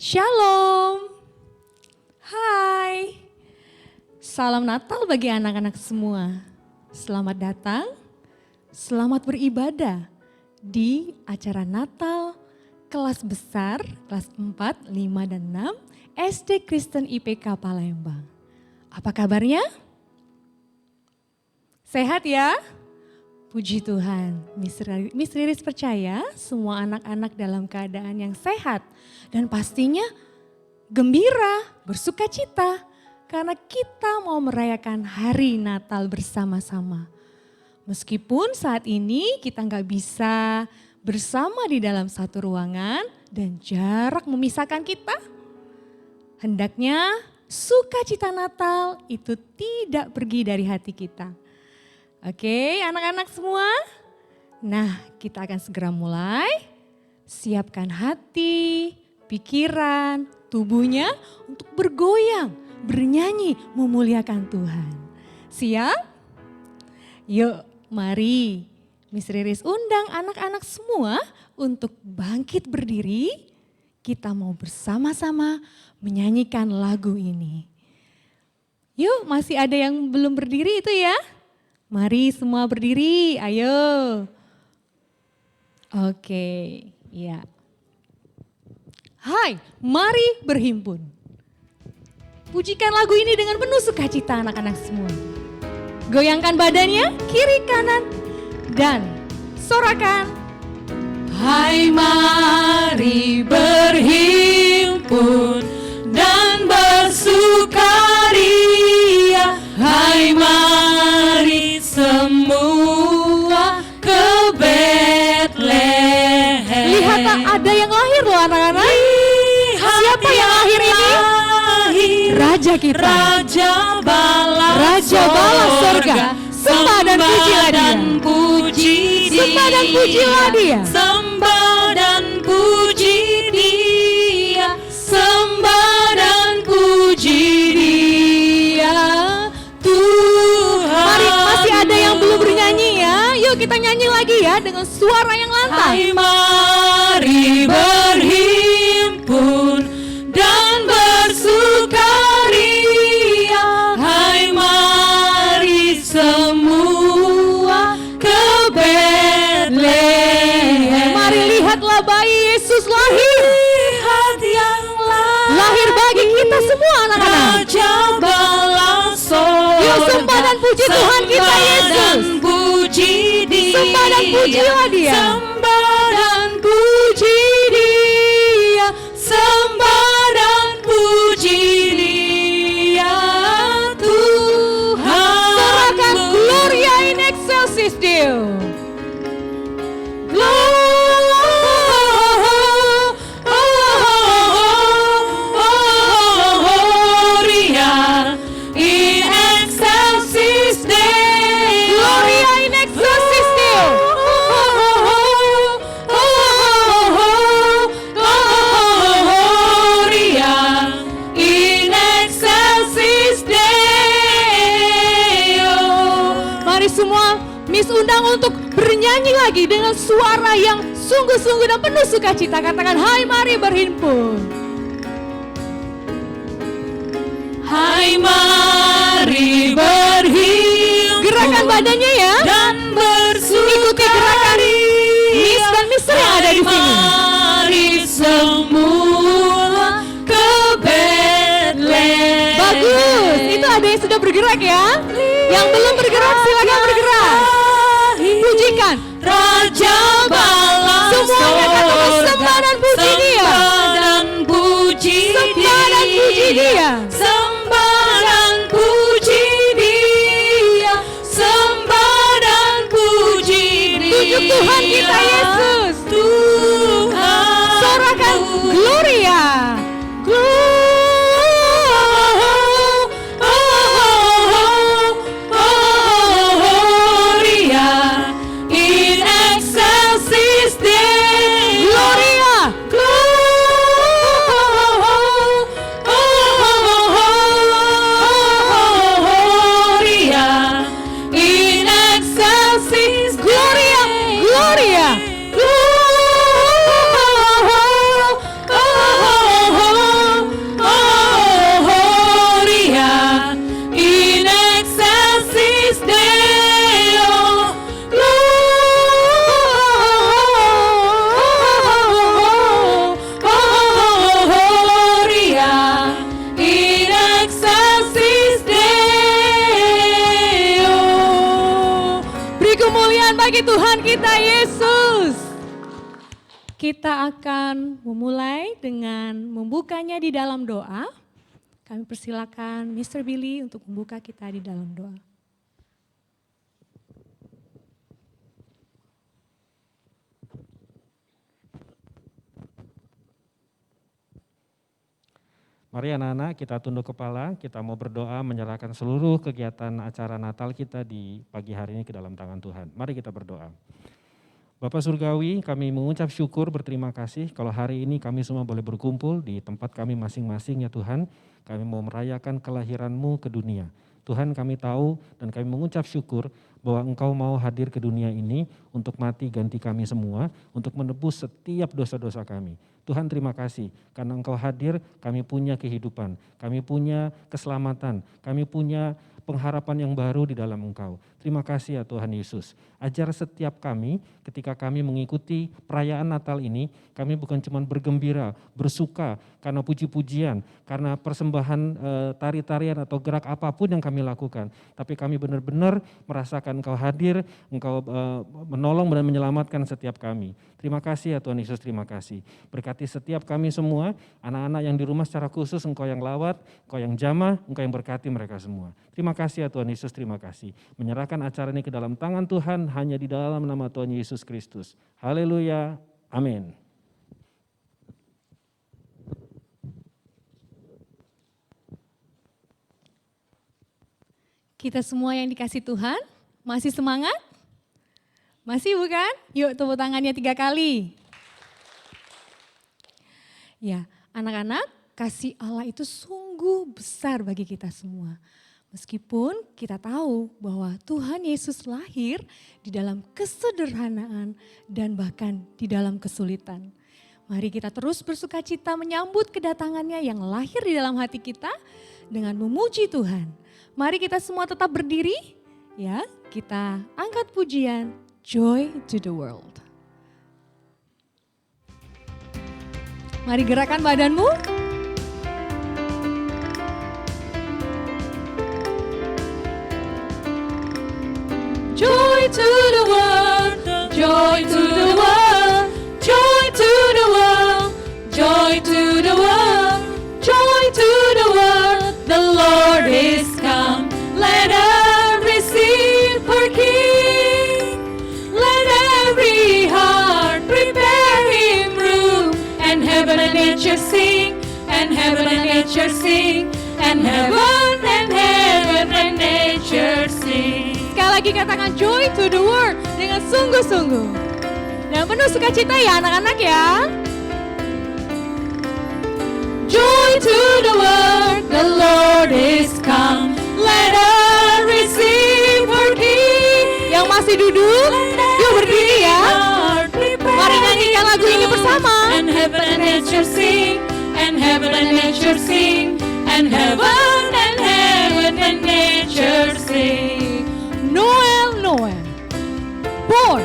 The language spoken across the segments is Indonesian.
Shalom. Hai. Salam Natal bagi anak-anak semua. Selamat datang, selamat beribadah di acara Natal kelas besar, kelas 4, 5, dan 6 SD Kristen IPK Palembang. Apa kabarnya? Sehat ya? Puji Tuhan, Miss Riris percaya semua anak-anak dalam keadaan yang sehat dan pastinya gembira, bersuka cita karena kita mau merayakan hari Natal bersama-sama. Meskipun saat ini kita nggak bisa bersama di dalam satu ruangan dan jarak memisahkan kita, hendaknya sukacita Natal itu tidak pergi dari hati kita. Oke, anak-anak semua. Nah, kita akan segera mulai. Siapkan hati, pikiran, tubuhnya untuk bergoyang, bernyanyi, memuliakan Tuhan. Siap? Yuk, mari Miss Riris undang anak-anak semua untuk bangkit berdiri. Kita mau bersama-sama menyanyikan lagu ini. Yuk, masih ada yang belum berdiri itu ya? Mari semua berdiri, ayo. Oke, ya. Hai, mari berhimpun. Pujikan lagu ini dengan penuh sukacita anak-anak semua. Goyangkan badannya, kiri kanan, dan sorakan. Hai, mari berhimpun dan bersukaria. Hai, mari semua ke Betlehem. Lihat, ada yang lahir loh anak-anak. Siapa yang lahir ini? Raja kita. Raja bala sorga. Sembah dan pujilah dia. Sembah dan pujilah dia. Sembah dan puji dia. Sembah dan puji dia. Tuhan. Mari, masih ada yang belum bernyanyi ya. Yuk kita nyanyi lagi ya dengan suara yang lantang. Hai, mari berhimpun dan bersukaria. Hai, mari semua ke Betlehem. Mari lihatlah bayi Yesus lahir. Lihat yang lahir bagi kita semua anak-anak. Raja bala sorga. Yuk sembah dan puji Tuhan kita Yesus. Sembah dan pujilah dia. Sembah dan puji dia. Sembah dan puji dia. Tuhan. Sorakan Gloria in excelsis Deo. Undang untuk bernyanyi lagi dengan suara yang sungguh-sungguh dan penuh sukacita. Katakan, hai mari berhimpun. Hai mari berhimpun. Gerakan badannya ya. Dan bersukaria. Ikuti gerakan Miss dan Mister yang ada di sini. Mari semua ke Betlehem. Bagus, itu ada yang sudah bergerak ya. Yang belum bergerak silakan bergerak. Pujikan Raja bala. Semuanya katakan sembah dan puji dia. Sembah dan puji dia. Sembah dan puji dia. Sembah dan puji dia. Tunjuk Tuhan kita Yesus. Tuhan. Sorakan Gloria. bagi Tuhan kita Yesus. Kita akan memulai dengan membukanya di dalam doa. Kami persilakan Mr. Billy untuk membuka kita di dalam doa. Mari anak-anak kita tunduk kepala, kita mau berdoa menyerahkan seluruh kegiatan acara Natal kita di pagi hari ini ke dalam tangan Tuhan. Mari kita berdoa. Bapak Surgawi, kami mengucap syukur berterima kasih kalau hari ini kami semua boleh berkumpul di tempat kami masing-masing ya Tuhan. Kami mau merayakan kelahiran-Mu ke dunia. Tuhan kami tahu dan kami mengucap syukur bahwa Engkau mau hadir ke dunia ini untuk mati ganti kami semua, untuk menebus setiap dosa-dosa kami. Tuhan terima kasih karena Engkau hadir, kami punya kehidupan, kami punya keselamatan, kami punya pengharapan yang baru di dalam Engkau. Terima kasih ya Tuhan Yesus. Ajar setiap kami ketika kami mengikuti perayaan Natal ini, kami bukan cuma bergembira, bersuka karena puji-pujian, karena persembahan tari-tarian atau gerak apapun yang kami lakukan. Tapi kami benar-benar merasakan Engkau hadir, Engkau menolong dan menyelamatkan setiap kami. Terima kasih ya Tuhan Yesus, terima kasih. Berkati setiap kami semua, anak-anak yang di rumah secara khusus, Engkau yang lawat, Engkau yang jamah, Engkau yang berkati mereka semua. Terima kasih ya Tuhan Yesus, terima kasih. Menyerahkan acara ini ke dalam tangan Tuhan hanya di dalam nama Tuhan Yesus Kristus. Haleluya, amin. Kita semua yang dikasih Tuhan, masih semangat? Masih bukan? Yuk tepuk tangannya 3 kali. Ya, anak-anak, kasih Allah itu sungguh besar bagi kita semua. Meskipun kita tahu bahwa Tuhan Yesus lahir di dalam kesederhanaan dan bahkan di dalam kesulitan. Mari kita terus bersukacita menyambut kedatangannya yang lahir di dalam hati kita dengan memuji Tuhan. Mari kita semua tetap berdiri, ya. Kita angkat pujian Joy to the World. Mari gerakan badanmu. Joy to the world, joy to the world, joy to the world, joy to the world, joy to the world. The Lord is come, let us receive her King. Let every heart prepare him room, and heaven and nature sing, and heaven and nature sing, and heaven and nature sing. Sekali lagi katakan joy to the world dengan sungguh-sungguh. Dan penuh sukacita ya anak-anak ya. Joy to the world, the Lord is come. Let us receive her King. Yang masih duduk, yuk berdiri ya. Mari nyanyikan lagu ini bersama. And heaven and nature sing, and heaven and nature sing, and heaven and nature sing. Noel, Noel, born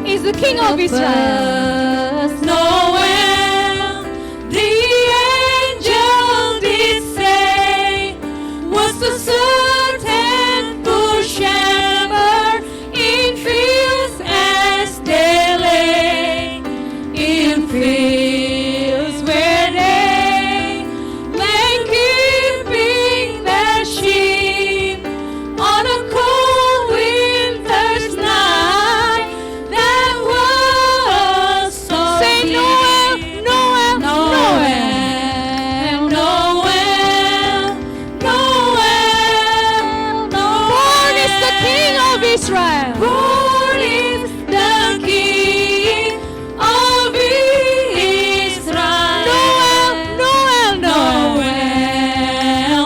is the King of Israel. Noel, the angel did say, was the certain poor shepherd in fields as they lay, in fields where they lay keeping their sheep on a cold winter's night that was so say Noel, Noel, Noel, Noel, Noel, Noel. Born is the King of Israel. Born is the King of Israel. Noel, Noel, Noel, Noel,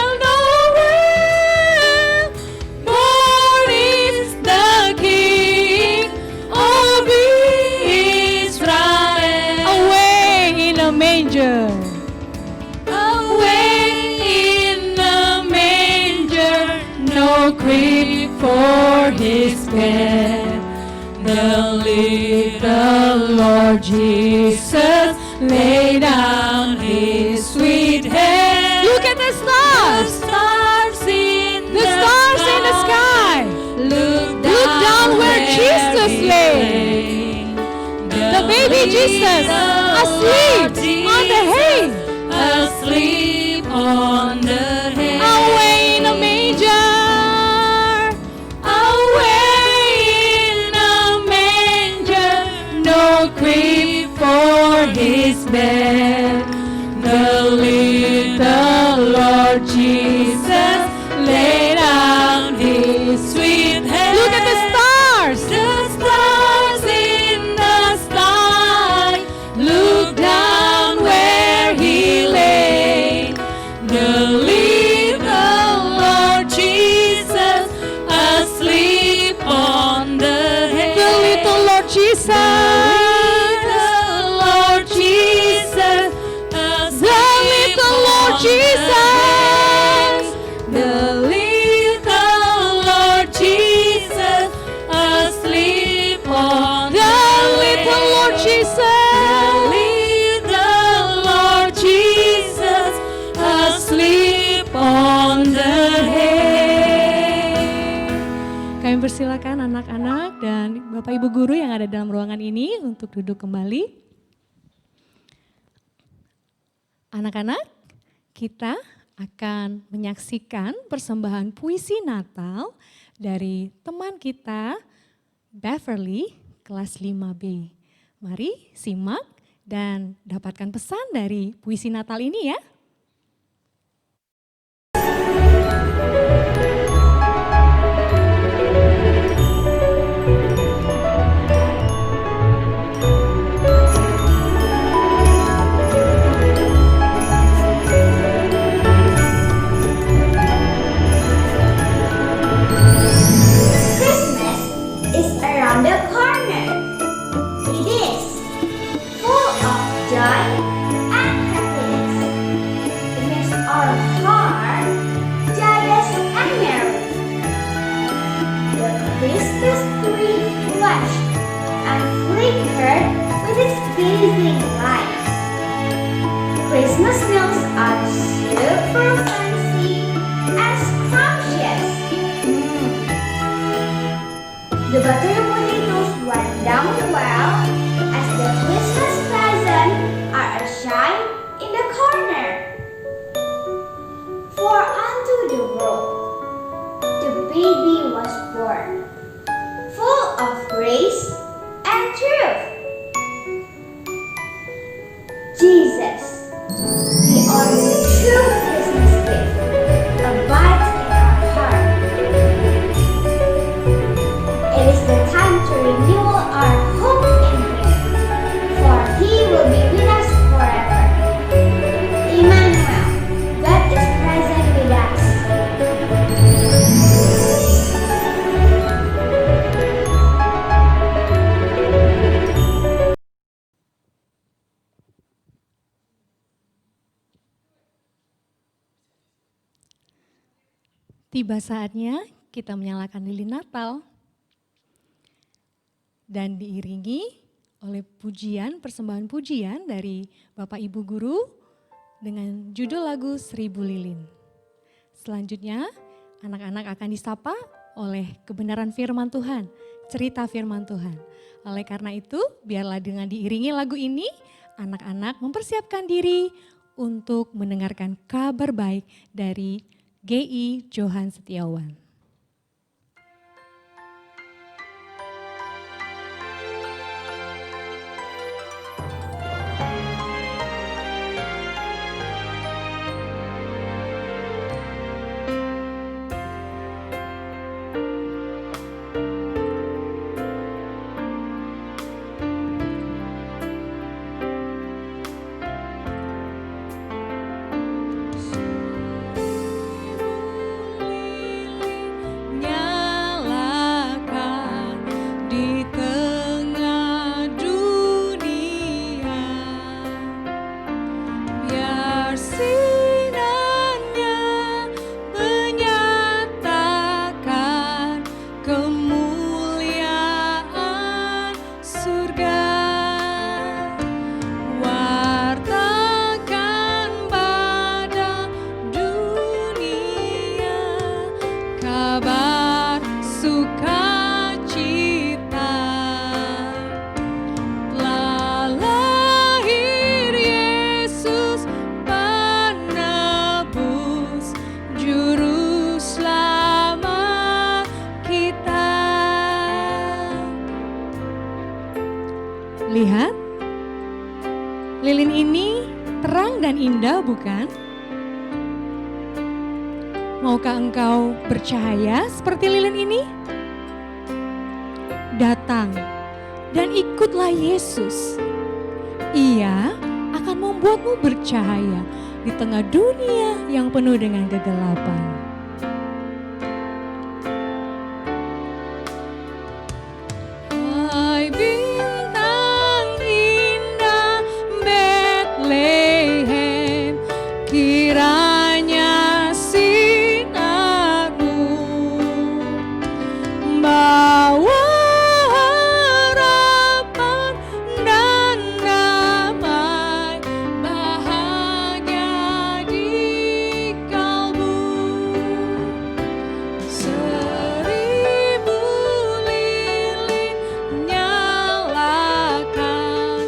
Noel, Noel. Born is the King of Israel. Away in a manger. Away in a manger, no crib for his bed. The little Lord Jesus lay down his sweet head. Look at the stars. The stars in the Jesus, asleep on the hay. Asleep on the hay. Away in a manger. Away in a manger, no crib for his bed. The little Lord Jesus laid down his sweet head. Look at the stars. The stars in the sky, look down where he lay. The little Lord Jesus asleep on the hay. The little Lord Jesus. The Lord Jesus asleep. The little Lord on the Jesus. hay. The little Lord Jesus asleep on The little Lord Jesus. little Lord Jesus asleep on the hay. Kami persilakan anak-anak dan Bapak Ibu guru yang ada dalam ruangan ini untuk duduk kembali. Anak-anak, kita akan menyaksikan persembahan puisi Natal dari teman kita Beverly kelas 5B. Mari simak dan dapatkan pesan dari puisi Natal ini ya. Christmas is around the corner. It is full of joy and happiness. It makes our heart joyous and merry. The Christmas tree flashed and flickered with its blazing lights. Christmas meals are super fancy and scrumptious. The buttery potatoes went down well as the Christmas presents are a shine in the corner. For unto the world the baby was born, full of grace and truth. Jesus, the only true Christmas gift, abides in our heart. It is the time to renew our hope in Him, for He will be with us forever. Emmanuel, God is present with us. Tiba saatnya kita menyalakan lilin Natal dan diiringi oleh pujian, persembahan pujian dari Bapak Ibu Guru dengan judul lagu Seribu Lilin. Selanjutnya anak-anak akan disapa oleh kebenaran firman Tuhan, cerita firman Tuhan. Oleh karena itu biarlah dengan diiringi lagu ini anak-anak mempersiapkan diri untuk mendengarkan kabar baik dari GI Johan Setiawan. bukan? Maukah engkau bercahaya seperti lilin ini? Datang dan ikutlah Yesus. Ia akan membuatmu bercahaya di tengah dunia yang penuh dengan kegelapan. Hai bintang indah Bethlehem, kiranya sinarmu bawa harapan dan damai, bahagia di kalbu. Seribu lilin menyalakan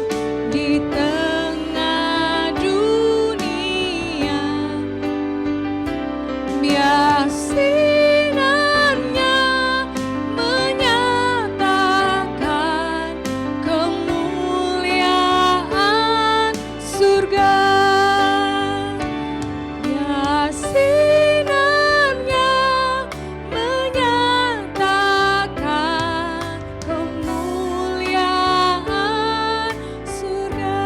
di tengah dunia, biar sinarnya menyatakan kemuliaan surga. Biar sinarnya menyatakan kemuliaan surga.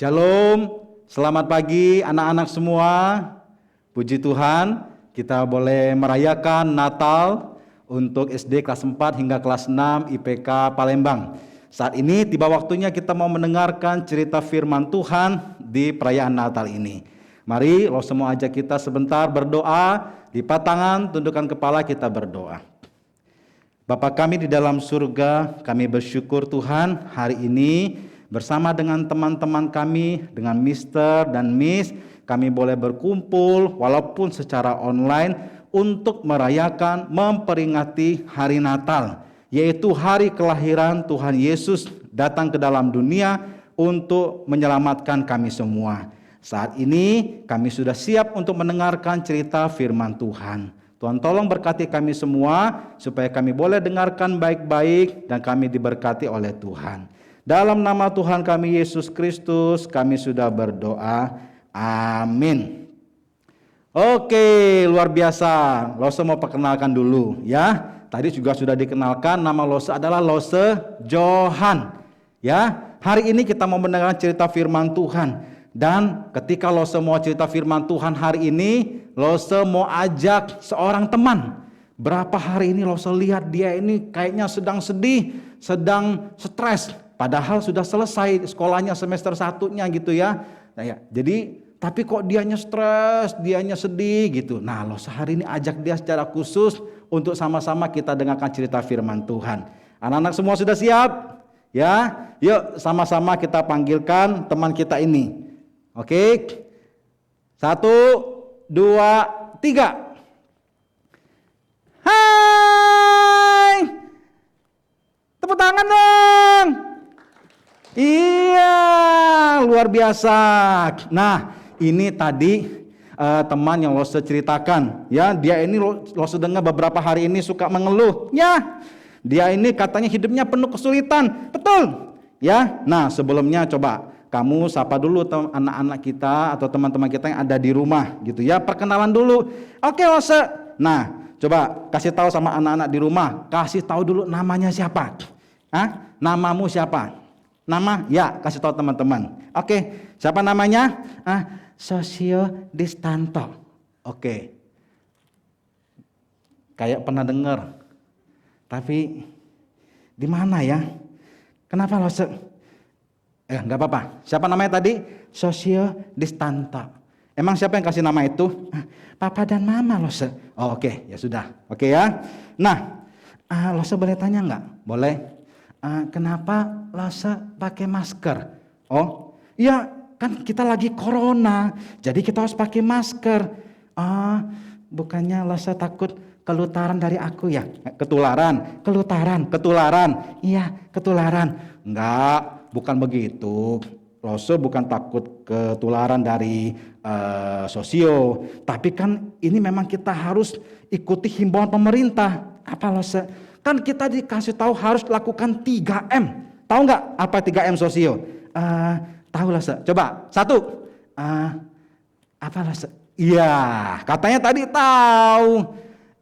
Shalom, selamat pagi anak-anak semua. Puji Tuhan, kita boleh merayakan Natal untuk SD kelas 4 hingga kelas 6 IPK Palembang. Saat ini tiba waktunya kita mau mendengarkan cerita firman Tuhan di perayaan Natal ini. Mari lo semua ajak kita sebentar berdoa, lipat tangan, tundukkan kepala, kita berdoa. Bapa kami di dalam surga, kami bersyukur Tuhan hari ini bersama dengan teman-teman kami, dengan Mister dan Miss, kami boleh berkumpul walaupun secara online untuk merayakan, memperingati hari Natal, yaitu hari kelahiran Tuhan Yesus datang ke dalam dunia untuk menyelamatkan kami semua. Saat ini kami sudah siap untuk mendengarkan cerita firman Tuhan. Tuhan tolong berkati kami semua supaya kami boleh dengarkan baik-baik dan kami diberkati oleh Tuhan. Dalam nama Tuhan kami Yesus Kristus kami sudah berdoa. Amin. Oke, luar biasa. Lose mau perkenalkan dulu ya. Tadi juga sudah dikenalkan, nama Lose adalah Lose Johan. Ya, hari ini kita mau mendengar cerita firman Tuhan. Dan ketika Lose mau cerita firman Tuhan hari ini, Lose mau ajak seorang teman. Berapa hari ini Lose lihat dia ini kayaknya sedang sedih, sedang stres. Padahal sudah selesai sekolahnya semester 1-nya gitu ya. Nah, ya. Jadi tapi kok dianya stres, dianya sedih gitu. Nah, Lose hari ini ajak dia secara khusus untuk sama-sama kita dengarkan cerita firman Tuhan. Anak-anak semua sudah siap? Ya, yuk sama-sama kita panggilkan teman kita ini. Oke, 1, 2, 3. Hai, tepuk tangan dong. Iya, luar biasa. Nah, ini tadi teman yang Lose ceritakan. Ya, dia ini Lose dengar beberapa hari ini suka mengeluh. Ya, dia ini katanya hidupnya penuh kesulitan. Betul. Ya, nah sebelumnya coba kamu sapa dulu anak-anak kita atau teman-teman kita yang ada di rumah gitu ya. Perkenalan dulu. Oke, Lose. Nah, coba kasih tahu sama anak-anak di rumah. Kasih tahu dulu namanya siapa. Hah? Namamu siapa? Nama? Ya, kasih tahu teman-teman. Oke, siapa namanya? Sosio Distanto. Oke. Kayak pernah dengar. Tapi di mana ya? Kenapa Lose? Enggak apa-apa. Siapa namanya tadi? Sosio Distanta. Emang siapa yang kasih nama itu? Papa dan Mama Lose. Oh, oke, ya sudah. Oke ya. Nah, Lose boleh tanya nggak? Boleh. Kenapa Lose pakai masker? Oh, iya kan kita lagi corona, jadi kita harus pakai masker. Bukannya Lose takut kelutaran dari aku ya? Ketularan. Iya, ketularan. Enggak, bukan begitu. Lose bukan takut ketularan dari Sosio, tapi kan ini memang kita harus ikuti himbauan pemerintah. Apa Lose? Kan kita dikasih tahu harus lakukan 3M. Tahu nggak apa 3M Sosio? Tahu Lose. Coba 1. Apa Lose? Iya, katanya tadi tahu.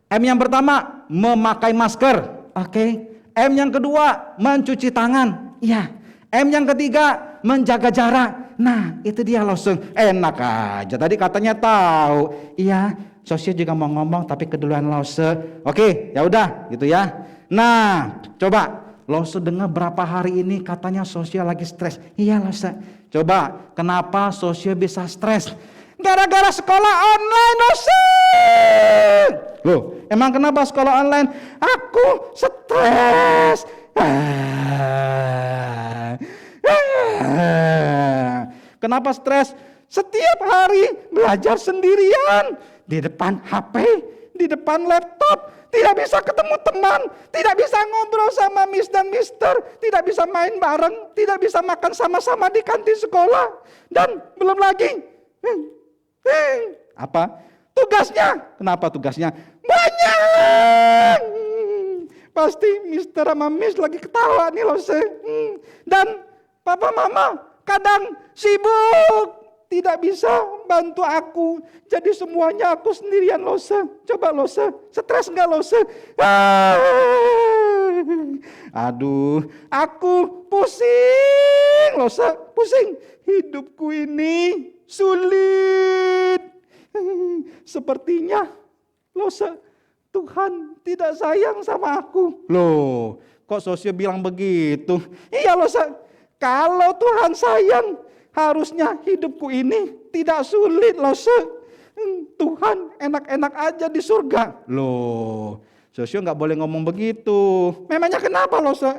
M yang pertama memakai masker. Oke. M yang kedua mencuci tangan. Iya. M yang ketiga menjaga jarak. Nah, itu dia langsung enak aja. Tadi katanya tahu. Iya, Sosio juga mau ngomong tapi keduluan Lose. Oke, ya udah gitu ya. Nah, coba Lose dengar berapa hari ini katanya Sosio lagi stres. Iya Lose. Coba kenapa Sosio bisa stres? Gara-gara sekolah online Lose. Loh, emang kenapa sekolah online? Aku stres. Kenapa stres? Setiap hari belajar sendirian di depan HP, di depan laptop, tidak bisa ketemu teman, tidak bisa ngobrol sama Miss dan Mister, tidak bisa main bareng, tidak bisa makan sama-sama di kantin sekolah, dan belum lagi apa? Tugasnya. Kenapa tugasnya? Banyak. Pasti Mister sama Miss lagi ketawa nih Lose. Dan Papa Mama kadang sibuk, tidak bisa bantu aku. Jadi semuanya aku sendirian Lose. Coba Lose, stres enggak Lose? Aduh, aku pusing Lose, pusing. Hidupku ini sulit. Sepertinya Lose, Tuhan tidak sayang sama aku. Loh, kok Sosio bilang begitu? Iya Lose, kalau Tuhan sayang, harusnya hidupku ini tidak sulit Lose. Tuhan enak-enak aja di surga. Loh, Sosio nggak boleh ngomong begitu. Memangnya kenapa Lose?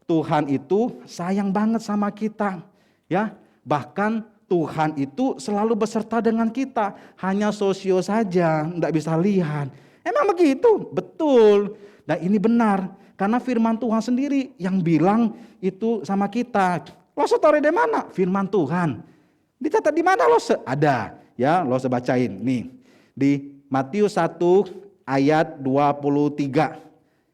Tuhan itu sayang banget sama kita. Ya, bahkan Tuhan itu selalu beserta dengan kita. Hanya Sosio saja nggak bisa lihat. Emang begitu? Betul. Dan ini benar. Karena firman Tuhan sendiri yang bilang itu sama kita. Lose taruh di mana? Firman Tuhan. Dicatat di mana Lose? Ada. Ya, Lose bacain. Nih. Di Matius 1 ayat 23.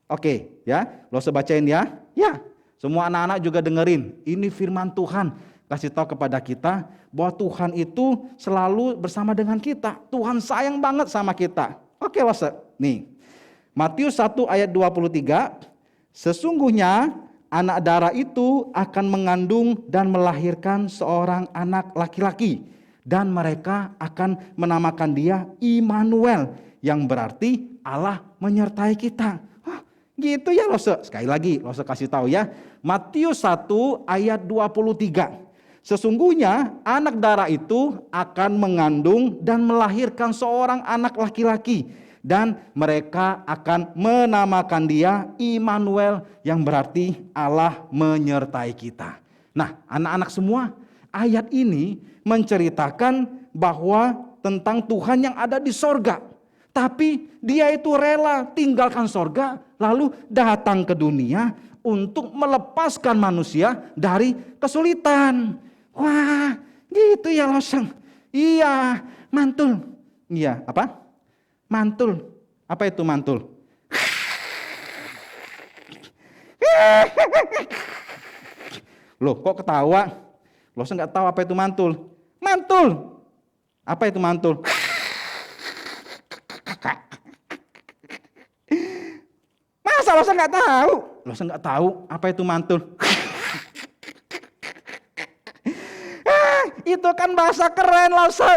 Oke, ya. Lose bacain ya. Ya. Semua anak-anak juga dengerin. Ini firman Tuhan. Kasih tahu kepada kita bahwa Tuhan itu selalu bersama dengan kita. Tuhan sayang banget sama kita. Oke Lose, nih Matius 1 ayat 23, sesungguhnya anak darah itu akan mengandung dan melahirkan seorang anak laki-laki. Dan mereka akan menamakan dia Immanuel, yang berarti Allah menyertai kita. Gitu ya Lose, sekali lagi Lose kasih tahu ya. Matius 1 ayat 23. Sesungguhnya anak darah itu akan mengandung dan melahirkan seorang anak laki-laki. Dan mereka akan menamakan dia Immanuel, yang berarti Allah menyertai kita. Nah anak-anak semua, ayat ini menceritakan bahwa tentang Tuhan yang ada di sorga. Tapi dia itu rela tinggalkan sorga lalu datang ke dunia untuk melepaskan manusia dari kesulitan. Wah, gitu ya Lose. Iya, mantul. Iya, apa? Mantul. Apa itu mantul? Loh, kok ketawa? Lose nggak tahu apa itu mantul. Mantul. Apa itu mantul? Masa Lose nggak tahu? Lose nggak tahu apa itu mantul. Itu kan bahasa keren Lose.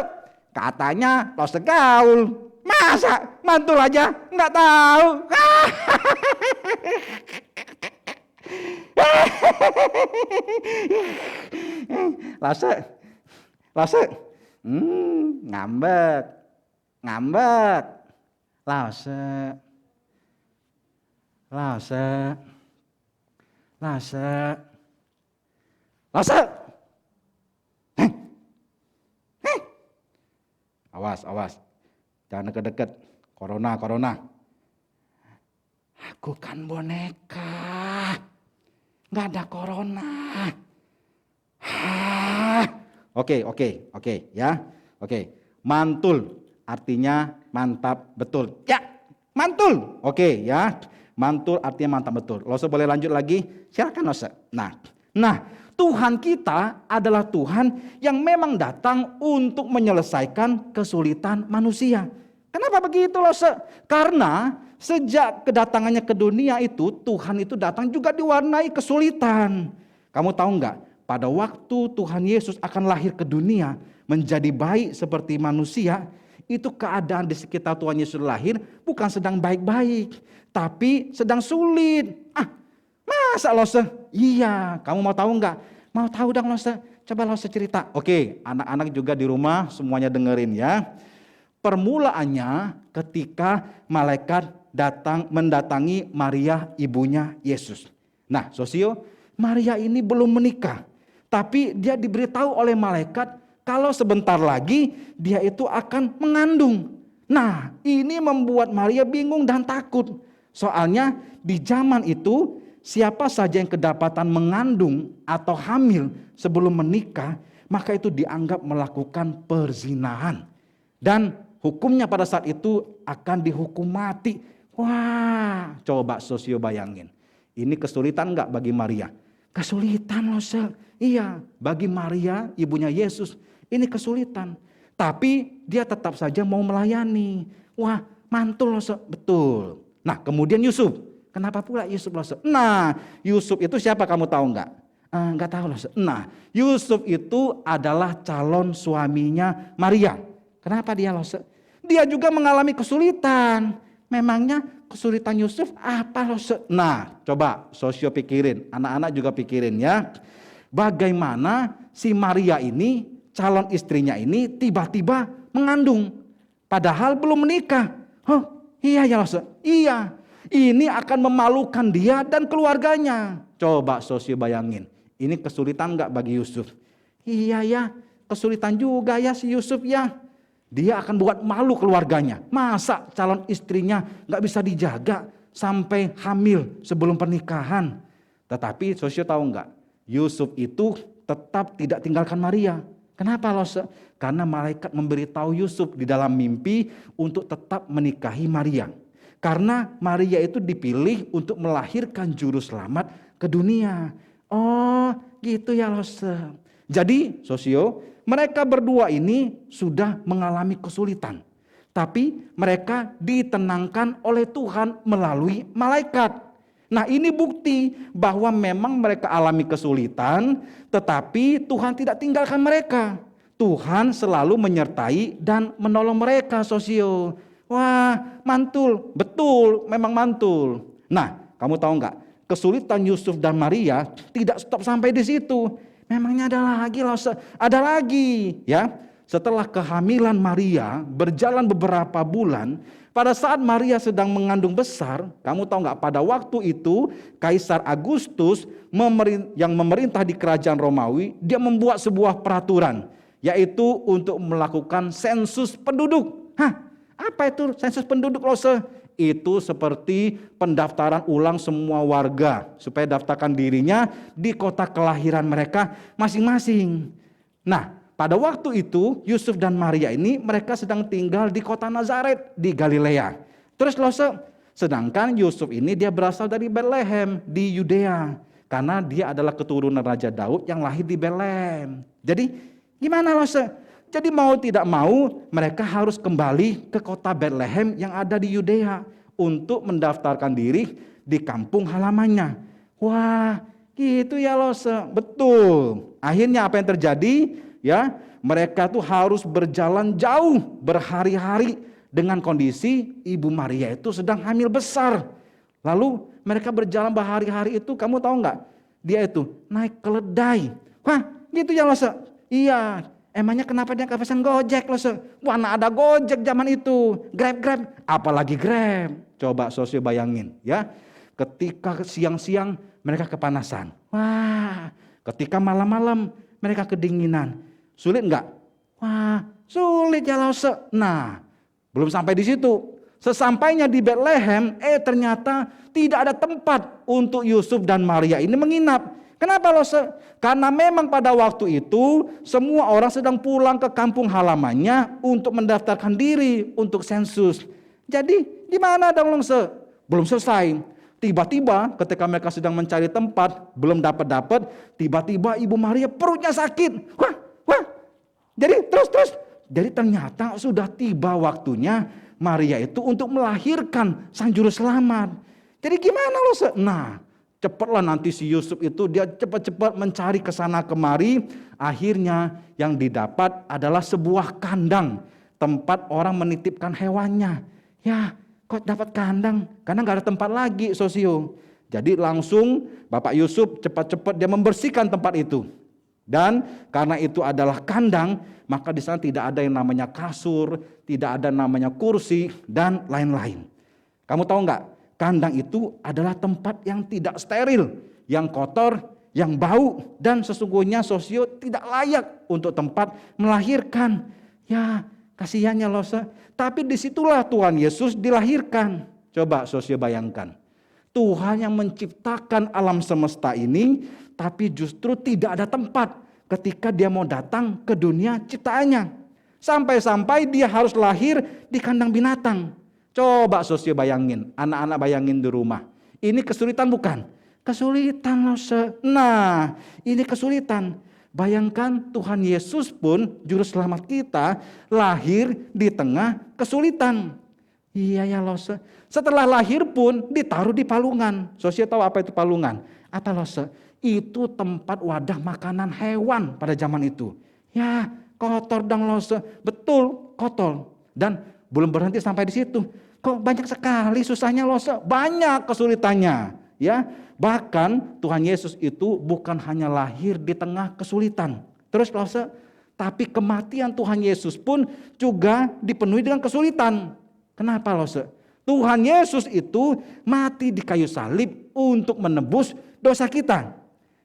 Katanya Lose gaul. Masa mantul aja nggak tahu? Lose. Lose. Ngambek. Ngambek. Lose. Lose. Lose. Lose. Awas, awas. Jangan deket-deket. Corona, corona. Aku kan boneka. Nggak ada corona. Oke ya. Oke. Mantul artinya mantap betul. Ya, mantul. Oke ya. Mantul artinya mantap betul. Lose boleh lanjut lagi? Silakan Lose. Nah, Tuhan kita adalah Tuhan yang memang datang untuk menyelesaikan kesulitan manusia. Kenapa begitu Lose? Karena sejak kedatangannya ke dunia itu, Tuhan itu datang juga diwarnai kesulitan. Kamu tahu enggak? Pada waktu Tuhan Yesus akan lahir ke dunia, menjadi baik seperti manusia, itu keadaan di sekitar Tuhan Yesus lahir bukan sedang baik-baik, tapi sedang sulit. Masa Lose? Iya, kamu mau tahu enggak? Mau tahu dong Lose? Coba Lose cerita. Oke, anak-anak juga di rumah semuanya dengerin ya. Permulaannya ketika malaikat mendatangi Maria ibunya Yesus. Nah, Sosio, Maria ini belum menikah. Tapi dia diberitahu oleh malaikat kalau sebentar lagi dia itu akan mengandung. Nah, ini membuat Maria bingung dan takut. Soalnya di zaman itu siapa saja yang kedapatan mengandung atau hamil sebelum menikah, maka itu dianggap melakukan perzinahan. Dan hukumnya pada saat itu akan dihukum mati. Wah, coba Sosio bayangin. Ini kesulitan enggak bagi Maria? Kesulitan Lose. Iya, bagi Maria ibunya Yesus ini kesulitan. Tapi dia tetap saja mau melayani. Wah, mantul Lose. Betul. Nah, kemudian Yusuf. Kenapa pula Yusuf Lose? Nah, Yusuf itu siapa kamu tahu enggak? Enggak tahu Lose. Nah, Yusuf itu adalah calon suaminya Maria. Kenapa dia Lose? Dia juga mengalami kesulitan. Memangnya kesulitan Yusuf apa Lose? Nah, coba Sosio pikirin, anak-anak juga pikirin ya. Bagaimana si Maria ini, calon istrinya ini tiba-tiba mengandung. Padahal belum menikah. Iya ya Lose, iya. Ini akan memalukan dia dan keluarganya. Coba Sosio bayangin, ini kesulitan enggak bagi Yusuf? Iya ya, kesulitan juga ya si Yusuf ya. Dia akan buat malu keluarganya. Masa calon istrinya enggak bisa dijaga sampai hamil sebelum pernikahan? Tetapi Sosio tahu enggak? Yusuf itu tetap tidak tinggalkan Maria. Kenapa Lose? Karena malaikat memberitahu Yusuf di dalam mimpi untuk tetap menikahi Maria. Karena Maria itu dipilih untuk melahirkan juru selamat ke dunia. Oh gitu ya Lose. Jadi Sosio, mereka berdua ini sudah mengalami kesulitan. Tapi mereka ditenangkan oleh Tuhan melalui malaikat. Nah ini bukti bahwa memang mereka alami kesulitan, tetapi Tuhan tidak tinggalkan mereka. Tuhan selalu menyertai dan menolong mereka Sosio. Wah mantul, betul memang mantul. Nah kamu tahu enggak, kesulitan Yusuf dan Maria tidak stop sampai di situ. Memangnya ada lagi Lose? Ada lagi ya. Setelah kehamilan Maria berjalan beberapa bulan, pada saat Maria sedang mengandung besar, kamu tahu enggak pada waktu itu Kaisar Agustus yang memerintah di kerajaan Romawi, dia membuat sebuah peraturan, yaitu untuk melakukan sensus penduduk. Apa itu sensus penduduk Lose? Itu seperti pendaftaran ulang semua warga supaya daftarkan dirinya di kota kelahiran mereka masing-masing. Nah, pada waktu itu Yusuf dan Maria ini mereka sedang tinggal di kota Nazaret di Galilea. Terus Lose, sedangkan Yusuf ini dia berasal dari Bethlehem di Yudea karena dia adalah keturunan Raja Daud yang lahir di Bethlehem. Jadi gimana Lose? Jadi mau tidak mau mereka harus kembali ke kota Bethlehem yang ada di Yudea untuk mendaftarkan diri di kampung halamannya. Wah gitu ya Lose, betul. Akhirnya apa yang terjadi? Ya, mereka tuh harus berjalan jauh berhari-hari dengan kondisi ibu Maria itu sedang hamil besar. Lalu mereka berjalan berhari-hari itu kamu tahu nggak? Dia itu naik keledai. Wah gitu ya Lose. Iya, emangnya kenapa dia gak pesan Gojek loh? Mana ada Gojek zaman itu, Grab, apalagi Grab. Coba sosio bayangin ya, ketika siang-siang mereka kepanasan. Wah, ketika malam-malam mereka kedinginan. Sulit nggak? Wah, sulit ya loh. Nah, belum sampai di situ. Sesampainya di Bethlehem, ternyata tidak ada tempat untuk Yusuf dan Maria ini menginap. Kenapa loh? Karena memang pada waktu itu semua orang sedang pulang ke kampung halamannya untuk mendaftarkan diri untuk sensus. Jadi gimana dong loh? Belum selesai. Tiba-tiba ketika mereka sedang mencari tempat, belum dapat, tiba-tiba Ibu Maria perutnya sakit. Wah. Jadi terus. Jadi ternyata sudah tiba waktunya Maria itu untuk melahirkan Sang Juru Selamat. Jadi gimana loh? Nah, cepatlah nanti si Yusuf itu dia cepat-cepat mencari ke sana kemari. Akhirnya yang didapat adalah sebuah kandang tempat orang menitipkan hewannya. Ya, kok dapat kandang? Karena nggak ada tempat lagi, sosio. Jadi langsung Bapak Yusuf cepat-cepat dia membersihkan tempat itu. Dan karena itu adalah kandang, maka di sana tidak ada yang namanya kasur, tidak ada namanya kursi, dan lain-lain. Kamu tahu nggak? Kandang itu adalah tempat yang tidak steril, yang kotor, yang bau, dan sesungguhnya sosio tidak layak untuk tempat melahirkan. Ya, kasihannya loh. Tapi disitulah Tuhan Yesus dilahirkan. Coba sosio bayangkan. Tuhan yang menciptakan alam semesta ini, tapi justru tidak ada tempat ketika dia mau datang ke dunia ciptaannya. Sampai-sampai dia harus lahir di kandang binatang. Coba sosio bayangin, anak-anak bayangin di rumah. Ini kesulitan bukan? Kesulitan loh. Nah, ini kesulitan. Bayangkan Tuhan Yesus pun juru selamat kita lahir di tengah kesulitan. Iya ya loh. Setelah lahir pun ditaruh di palungan. Sosio tahu apa itu palungan? Apa loh? Itu tempat wadah makanan hewan pada zaman itu. Ya, kotor dong loh. Betul, kotor. Dan belum berhenti sampai di situ. Kok banyak sekali susahnya loh. Banyak kesulitannya. Ya, bahkan Tuhan Yesus itu bukan hanya lahir di tengah kesulitan. Terus loh, tapi kematian Tuhan Yesus pun juga dipenuhi dengan kesulitan. Kenapa loh? Tuhan Yesus itu mati di kayu salib untuk menebus dosa kita.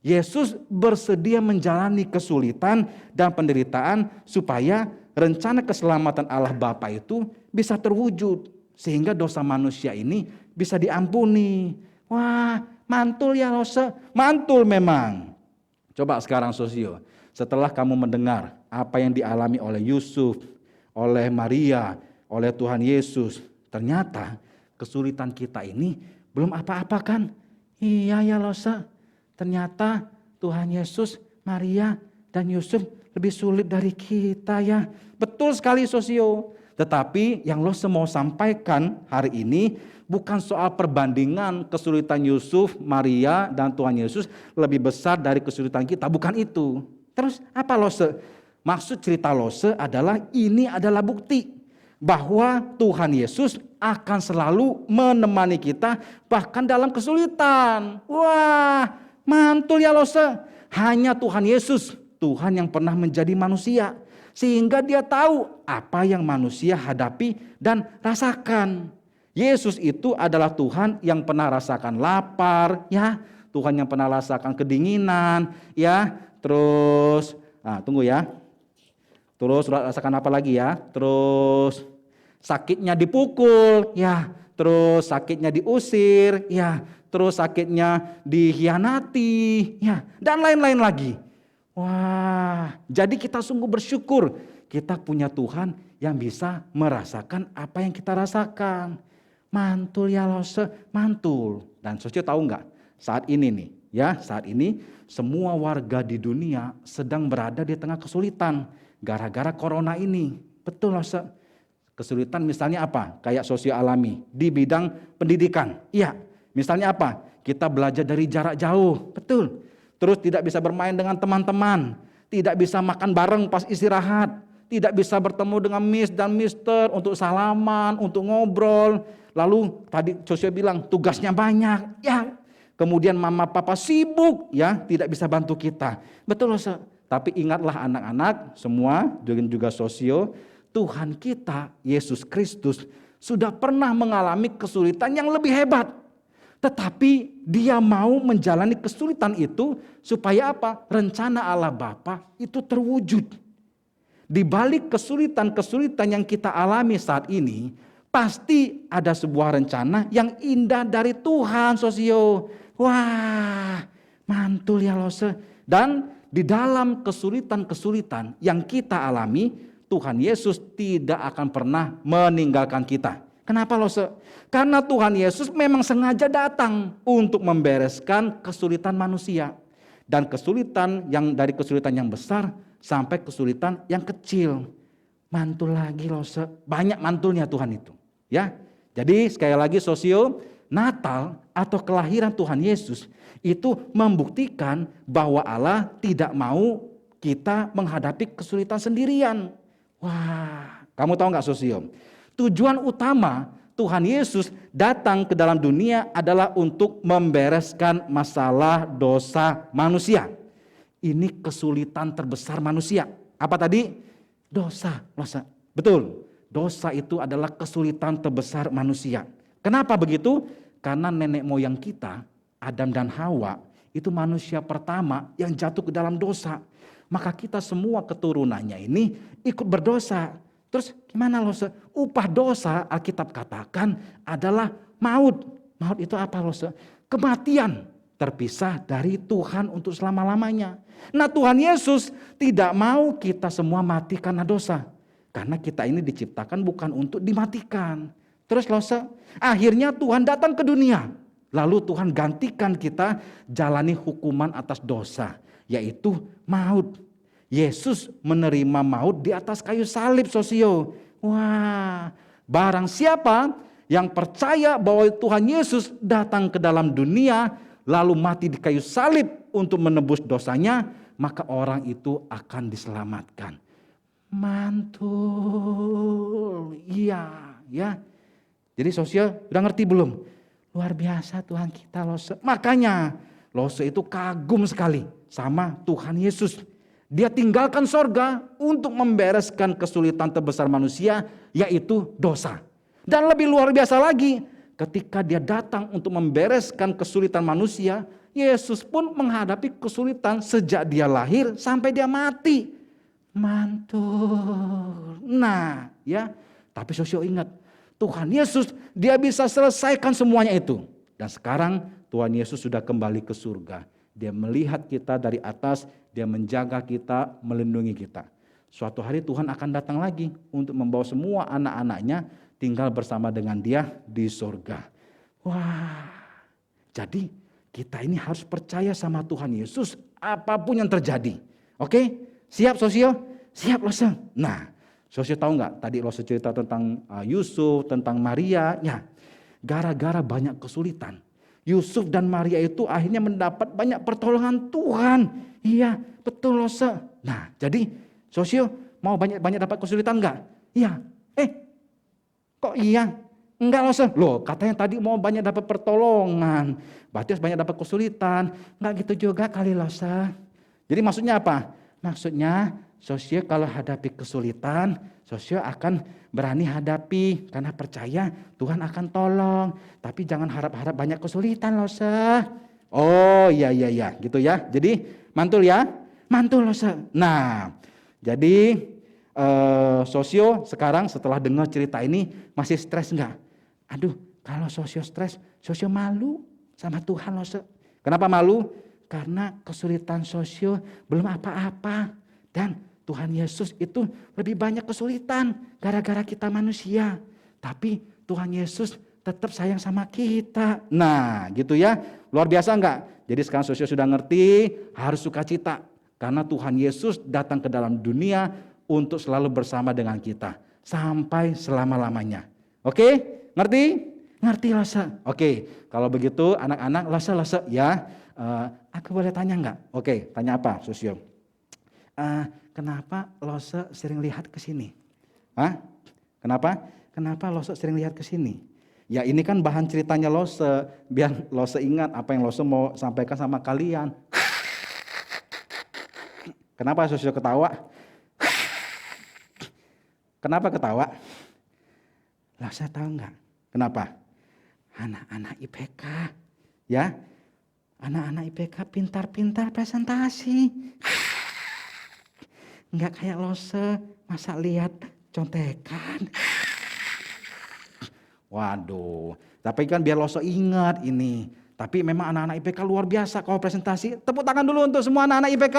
Yesus bersedia menjalani kesulitan dan penderitaan supaya rencana keselamatan Allah Bapa itu bisa terwujud. Sehingga dosa manusia ini bisa diampuni. Wah, mantul ya loh. Mantul memang. Coba sekarang sosio. Setelah kamu mendengar apa yang dialami oleh Yusuf, oleh Maria, oleh Tuhan Yesus. Ternyata kesulitan kita ini belum apa-apa kan? Iya ya loh. Ternyata Tuhan Yesus, Maria, dan Yusuf lebih sulit dari kita ya. Betul sekali sosio. Tetapi yang lo mau sampaikan hari ini bukan soal perbandingan kesulitan Yusuf, Maria, dan Tuhan Yesus lebih besar dari kesulitan kita. Bukan itu. Terus apa lo? Maksud cerita lo adalah ini adalah bukti bahwa Tuhan Yesus akan selalu menemani kita bahkan dalam kesulitan. Wah, mantul ya loh. Hanya Tuhan Yesus, Tuhan yang pernah menjadi manusia, sehingga dia tahu apa yang manusia hadapi dan rasakan. Yesus itu adalah Tuhan yang pernah rasakan lapar, ya, Tuhan yang pernah rasakan kedinginan, ya. Terus, tunggu ya. Terus rasakan apa lagi ya? Terus sakitnya dipukul, ya. Terus sakitnya diusir, ya. Terus sakitnya dikhianati, ya. Dan lain-lain lagi. Wah, jadi kita sungguh bersyukur kita punya Tuhan yang bisa merasakan apa yang kita rasakan. Mantul ya loh, mantul. Dan sosio tahu nggak? Saat ini nih, ya, saat ini semua warga di dunia sedang berada di tengah kesulitan. Gara-gara corona ini, betul loh. Kesulitan misalnya apa? Kayak sosio alami di bidang pendidikan. Iya, misalnya apa? Kita belajar dari jarak jauh, betul. Terus tidak bisa bermain dengan teman-teman, tidak bisa makan bareng pas istirahat, tidak bisa bertemu dengan Miss dan Mister untuk salaman, untuk ngobrol. Lalu tadi sosio bilang tugasnya banyak, ya. Kemudian mama papa sibuk, ya, tidak bisa bantu kita. Betul loh. Tapi ingatlah anak-anak semua, juga sosio, Tuhan kita, Yesus Kristus, sudah pernah mengalami kesulitan yang lebih hebat. Tetapi dia mau menjalani kesulitan itu supaya apa? Rencana Allah Bapa itu terwujud. Di balik kesulitan-kesulitan yang kita alami saat ini, pasti ada sebuah rencana yang indah dari Tuhan, sosio. Wah, mantul ya lose. Dan di dalam kesulitan-kesulitan yang kita alami, Tuhan Yesus tidak akan pernah meninggalkan kita. Kenapa lose? Karena Tuhan Yesus memang sengaja datang untuk membereskan kesulitan manusia. Dan kesulitan dari kesulitan yang besar sampai kesulitan yang kecil. Mantul lagi lose. Banyak mantulnya Tuhan itu. Ya, jadi sekali lagi sosio, Natal atau kelahiran Tuhan Yesus itu membuktikan bahwa Allah tidak mau kita menghadapi kesulitan sendirian. Wah, kamu tahu nggak sosio? Tujuan utama Tuhan Yesus datang ke dalam dunia adalah untuk membereskan masalah dosa manusia. Ini kesulitan terbesar manusia. Apa tadi? Dosa. Betul. Dosa itu adalah kesulitan terbesar manusia. Kenapa begitu? Karena nenek moyang kita, Adam dan Hawa, itu manusia pertama yang jatuh ke dalam dosa. Maka kita semua keturunannya ini ikut berdosa. Terus gimana loh? Upah dosa Alkitab katakan adalah maut. Maut itu apa loh? Kematian, terpisah dari Tuhan untuk selama-lamanya. Nah, Tuhan Yesus tidak mau kita semua mati karena dosa. Karena kita ini diciptakan bukan untuk dimatikan. Terus akhirnya Tuhan datang ke dunia. Lalu Tuhan gantikan kita jalani hukuman atas dosa. Yaitu maut. Yesus menerima maut di atas kayu salib, sosio. Wah, barang siapa yang percaya bahwa Tuhan Yesus datang ke dalam dunia lalu mati di kayu salib untuk menebus dosanya, maka orang itu akan diselamatkan. Mantul, iya, ya. Jadi sosial udah ngerti belum? Luar biasa Tuhan kita Lose. Makanya Lose itu kagum sekali sama Tuhan Yesus. Dia tinggalkan sorga untuk membereskan kesulitan terbesar manusia, yaitu dosa. Dan lebih luar biasa lagi, ketika dia datang untuk membereskan kesulitan manusia, Yesus pun menghadapi kesulitan sejak dia lahir sampai dia mati. Mantul. Nah, ya. Tapi sosio ingat, Tuhan Yesus dia bisa selesaikan semuanya itu. Dan sekarang Tuhan Yesus sudah kembali ke surga. Dia melihat kita dari atas, dia menjaga kita, melindungi kita. Suatu hari Tuhan akan datang lagi untuk membawa semua anak-anaknya tinggal bersama dengan dia di surga. Wah, jadi kita ini harus percaya sama Tuhan Yesus apapun yang terjadi. Oke? Siap sosio? Siap Lose. Nah, sosio tahu nggak? Tadi Lose cerita tentang Yusuf, tentang Maria. Ya, gara-gara banyak kesulitan, Yusuf dan Maria itu akhirnya mendapat banyak pertolongan Tuhan. Iya, betul Lose. Nah, jadi sosio mau banyak dapat kesulitan nggak? Iya. Kok iya? Enggak Lose. Loh, katanya tadi mau banyak dapat pertolongan. Berarti harus banyak dapat kesulitan. Enggak gitu juga kali Lose. Jadi maksudnya apa? Maksudnya sosio kalau hadapi kesulitan, sosio akan berani hadapi karena percaya Tuhan akan tolong. Tapi jangan harap-harap banyak kesulitan Lose. Oh iya gitu ya. Jadi mantul ya, mantul Lose. Nah, jadi sosio sekarang setelah dengar cerita ini masih stres enggak? Aduh, kalau sosio stres, sosio malu sama Tuhan Lose. Kenapa malu? Karena kesulitan sosio belum apa-apa. Dan Tuhan Yesus itu lebih banyak kesulitan gara-gara kita manusia. Tapi Tuhan Yesus tetap sayang sama kita. Nah gitu ya, luar biasa enggak? Jadi sekarang sosio sudah ngerti harus sukacita. Karena Tuhan Yesus datang ke dalam dunia untuk selalu bersama dengan kita. Sampai selama-lamanya. Oke? Ngerti? Ngerti Lose. Oke, kalau begitu anak-anak Lose ya. Aku boleh tanya enggak? Oke, tanya apa sosio? Kenapa Lose sering lihat ke sini? Kenapa? Kenapa Lose sering lihat ke sini? Ya ini kan bahan ceritanya Lose, biar Lose ingat apa yang Lose mau sampaikan sama kalian. Kenapa sosio ketawa? Kenapa ketawa? Lah saya tahu enggak? Kenapa? Anak-anak IPK, ya. Anak-anak IPK pintar-pintar presentasi. Enggak kayak Lose, masa lihat contekan. Waduh, tapi kan biar Lose ingat ini. Tapi memang anak-anak IPK luar biasa kalau presentasi. Tepuk tangan dulu untuk semua anak-anak IPK.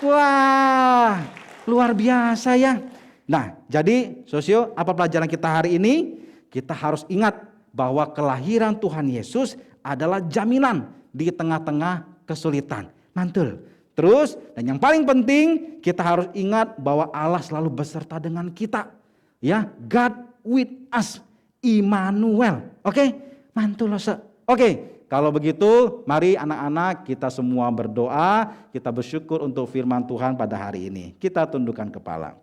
Wah, luar biasa ya. Nah, jadi sosio, apa pelajaran kita hari ini? Kita harus ingat bahwa kelahiran Tuhan Yesus adalah jaminan di tengah-tengah kesulitan. Mantul. Terus, dan yang paling penting, kita harus ingat bahwa Allah selalu beserta dengan kita. Ya, God with us, Immanuel. Oke, mantul loh. Oke, kalau begitu, mari anak-anak kita semua berdoa, kita bersyukur untuk firman Tuhan pada hari ini. Kita tundukkan kepala.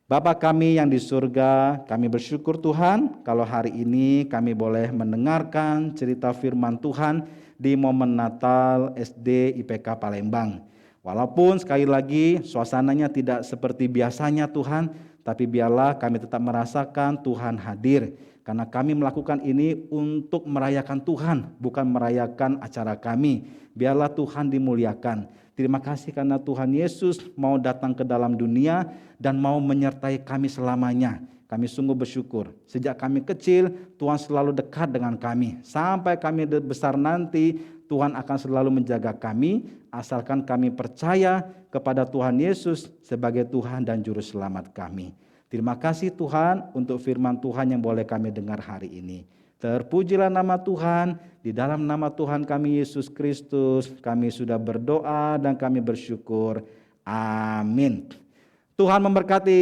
Bapa kami yang di surga, kami bersyukur Tuhan kalau hari ini kami boleh mendengarkan cerita firman Tuhan di momen Natal SD IPK Palembang. Walaupun sekali lagi suasananya tidak seperti biasanya Tuhan, tapi biarlah kami tetap merasakan Tuhan hadir. Karena kami melakukan ini untuk merayakan Tuhan, bukan merayakan acara kami. Biarlah Tuhan dimuliakan. Terima kasih karena Tuhan Yesus mau datang ke dalam dunia dan mau menyertai kami selamanya. Kami sungguh bersyukur. Sejak kami kecil, Tuhan selalu dekat dengan kami. Sampai kami besar nanti, Tuhan akan selalu menjaga kami, asalkan kami percaya kepada Tuhan Yesus sebagai Tuhan dan Juru Selamat kami. Terima kasih Tuhan untuk firman Tuhan yang boleh kami dengar hari ini. Terpujilah nama Tuhan, di dalam nama Tuhan kami Yesus Kristus, kami sudah berdoa dan kami bersyukur. Amin. Tuhan memberkati.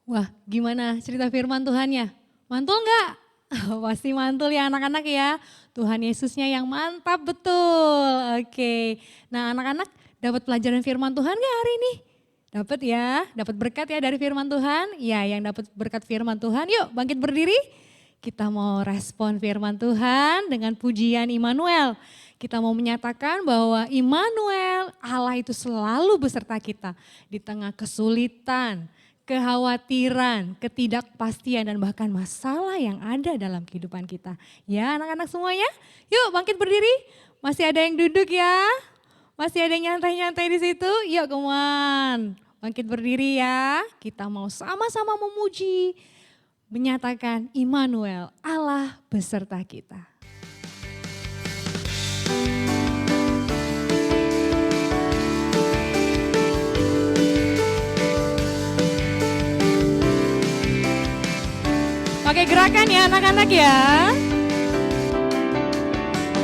Wah, gimana cerita firman Tuhannya? Mantul nggak? Pasti mantul ya anak-anak ya. Tuhan Yesusnya yang mantap betul. Oke, nah anak-anak dapat pelajaran firman Tuhan nggak hari ini? Dapat ya, dapat berkat ya dari firman Tuhan. Ya, yang dapat berkat firman Tuhan, yuk bangkit berdiri. Kita mau respon firman Tuhan dengan pujian Immanuel. Kita mau menyatakan bahwa Immanuel, Allah itu selalu beserta kita di tengah kesulitan, kekhawatiran, ketidakpastian, dan bahkan masalah yang ada dalam kehidupan kita. Ya anak-anak semuanya, yuk bangkit berdiri. Masih ada yang duduk ya? Masih ada yang nyantai-nyantai di situ? Yuk come on, bangkit berdiri ya. Kita mau sama-sama memuji, menyatakan Immanuel, Allah beserta kita. Pakai gerakan ya anak-anak ya.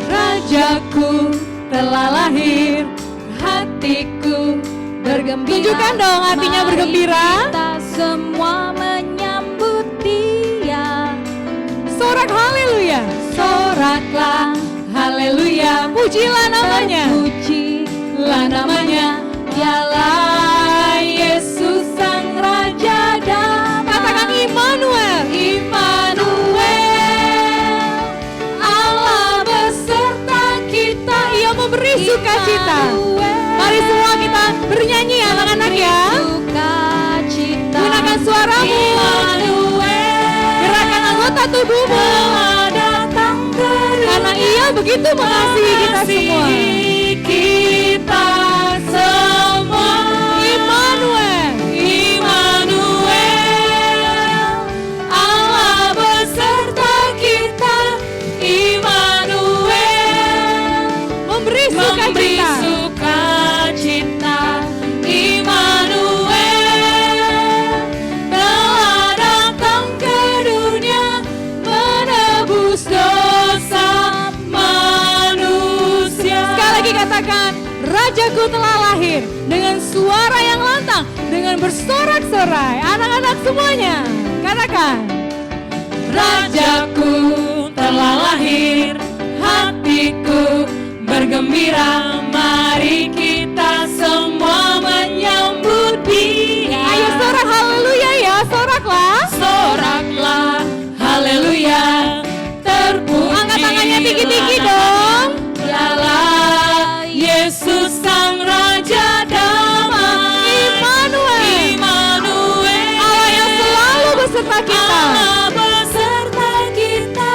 Rajaku telah lahir, hatiku bergembira. Tunjukkan dong hatinya bergembira. Kita semua menyambut Dia. Sorak haleluya. Soraklah haleluya. Pujilah namanya. Pujilah namanya. Dialah Yesus Sang Raja Damai. Katakan Immanuel. Immanuel, Allah beserta kita. Ia memberi sukacita. Mari semua kita bernyanyi ya anak-anak ya. Sukacita. Gunakan suaramu. Immanuel, Gerakan anggota tubuhmu. telah datang Karena Ia begitu mengasihi kita semua. Kita semua. Immanuel. Immanuel, Allah beserta kita. Immanuel, Memberi memberi sukacita. sukacita. Immanuel, telah datang ke dunia menebus Rajaku telah lahir dengan suara yang lantang, dengan bersorak-sorai. Anak-anak semuanya, katakan. Rajaku telah lahir, hatiku bergembira. Mari kita semua menyambut Dia. Ayo sorak haleluya ya, soraklah. Soraklah, haleluya. Terpuji. Angkat tangannya tinggi-tinggi dong. Lala, Yesus Sang Raja Damai. Immanuel. Immanuel. Allah yang selalu beserta kita. Allah beserta kita.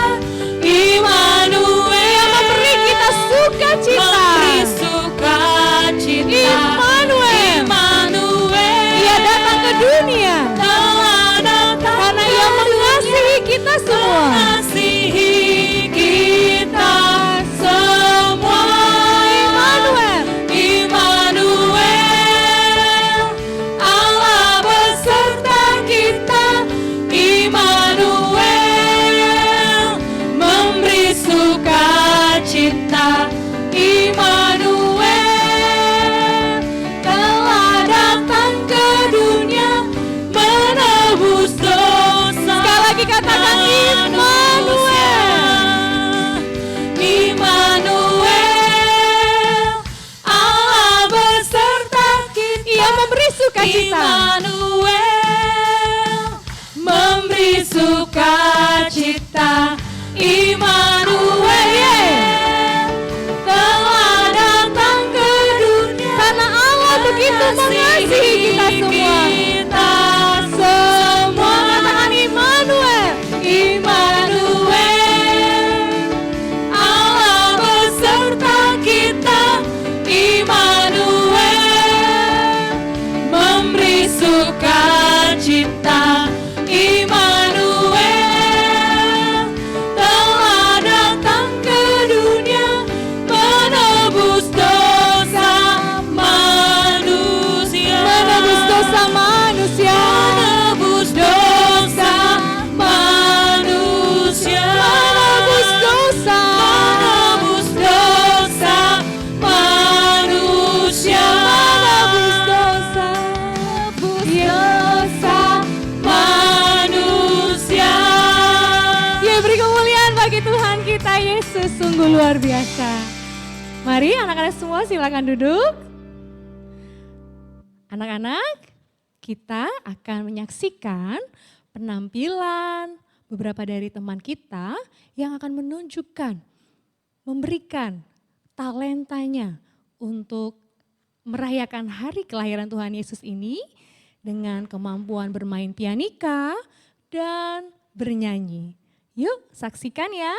Immanuel. Yang memberi kita sukacita. Memberi sukacita. Immanuel. Immanuel. Ia datang ke dunia Telah datang karena ke Ia dunia. mengasihi kita semua. Mengasihi kita semua. Immanuel. Immanuel, Allah beserta kita. Immanuel, memberi sukacita. Immanuel, telah datang ke dunia menebus dosa. Sekali lagi katakan Immanuel. Immanuel, Allah beserta kita. Ia memberi sukacita. Immanuel, memberi sukacita. Immanuel, telah datang ke dunia. Karena Allah begitu mengasihi kita semua. Kita semua. Katakan Immanuel. Immanuel, Allah beserta kita. Immanuel, memberi sukacita. Immanuel, telah datang ke dunia menebus dosa manusia. Menebus dosa manusia. Menebus dosa manusia. Menebus dosa. Menebus dosa manusia. Menebus dosa. Dosa manusia. Ya, beri kemuliaan bagi Tuhan kita Yesus, sungguh luar biasa. Mari anak-anak semua silakan duduk. Anak-anak, kita akan menyaksikan penampilan beberapa dari teman kita yang akan menunjukkan, memberikan talentanya untuk merayakan hari kelahiran Tuhan Yesus ini dengan kemampuan bermain pianika dan bernyanyi. Yuk saksikan ya.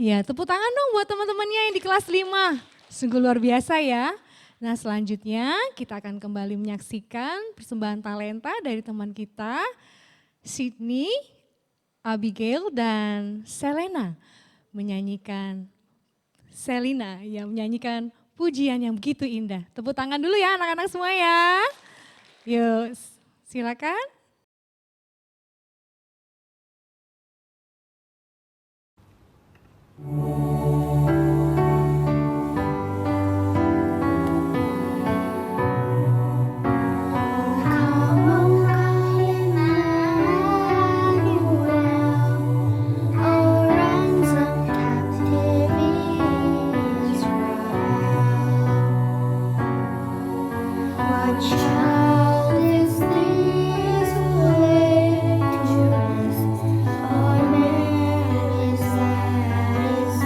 Ya, tepuk tangan dong buat teman-temannya yang di kelas 5. Sungguh luar biasa ya. Nah, selanjutnya kita akan kembali menyaksikan persembahan talenta dari teman kita, Sydney, Abigail, dan Selena menyanyikan pujian yang begitu indah. Tepuk tangan dulu ya anak-anak semua ya. Yuk, silakan. Child is this who led to us, or man is that is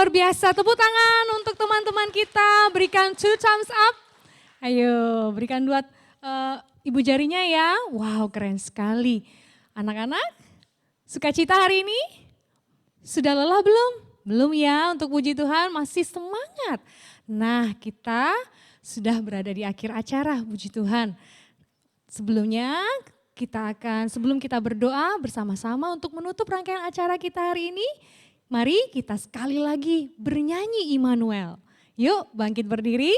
biasa. Tepuk tangan untuk teman-teman kita, berikan 2 thumbs up. Ayo berikan 2 ibu jarinya ya. Wow, keren sekali. Anak-anak, sukacita hari ini? Sudah lelah belum? Belum ya, untuk puji Tuhan masih semangat. Nah, kita sudah berada di akhir acara, puji Tuhan. Sebelumnya sebelum kita berdoa bersama-sama untuk menutup rangkaian acara kita hari ini, mari kita sekali lagi bernyanyi Immanuel. Yuk bangkit berdiri,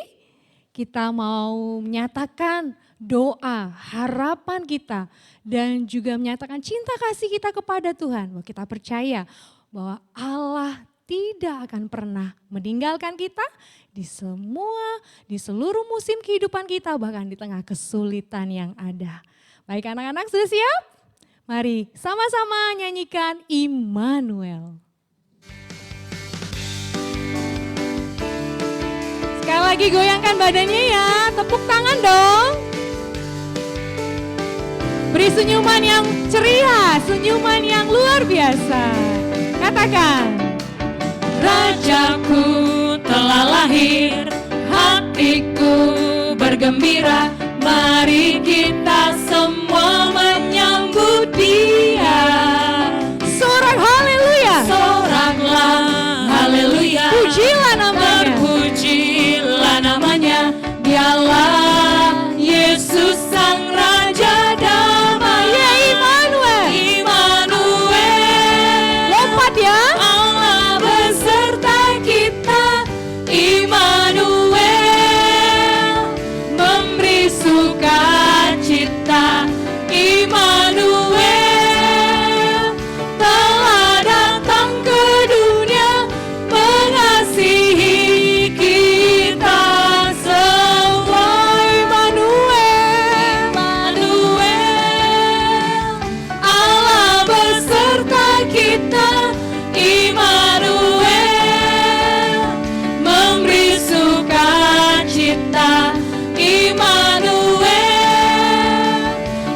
kita mau menyatakan doa, harapan kita dan juga menyatakan cinta kasih kita kepada Tuhan. Bahwa kita percaya bahwa Allah tidak akan pernah meninggalkan kita di seluruh musim kehidupan kita, bahkan di tengah kesulitan yang ada. Baik anak-anak, sudah siap? Mari sama-sama nyanyikan Immanuel. Sekali lagi goyangkan badannya ya, tepuk tangan dong. Beri senyuman yang ceria, senyuman yang luar biasa. Katakan. Rajaku telah lahir, hatiku gembira, mari kita semua menyambut Dia. Sorak haleluya. Soraklah haleluya, Pujilah namanya. terpujilah namanya. Dialah Yesus Sang Raja Damai. Ya Immanuel. Immanuel, Lompat ya. Allah beserta kita. Immanuel, memberi sukacita. Immanuel, telah datang ke dunia, mengasihi kita semua. Immanuel, Allah beserta kita. Immanuel, memberi sukacita. Immanuel,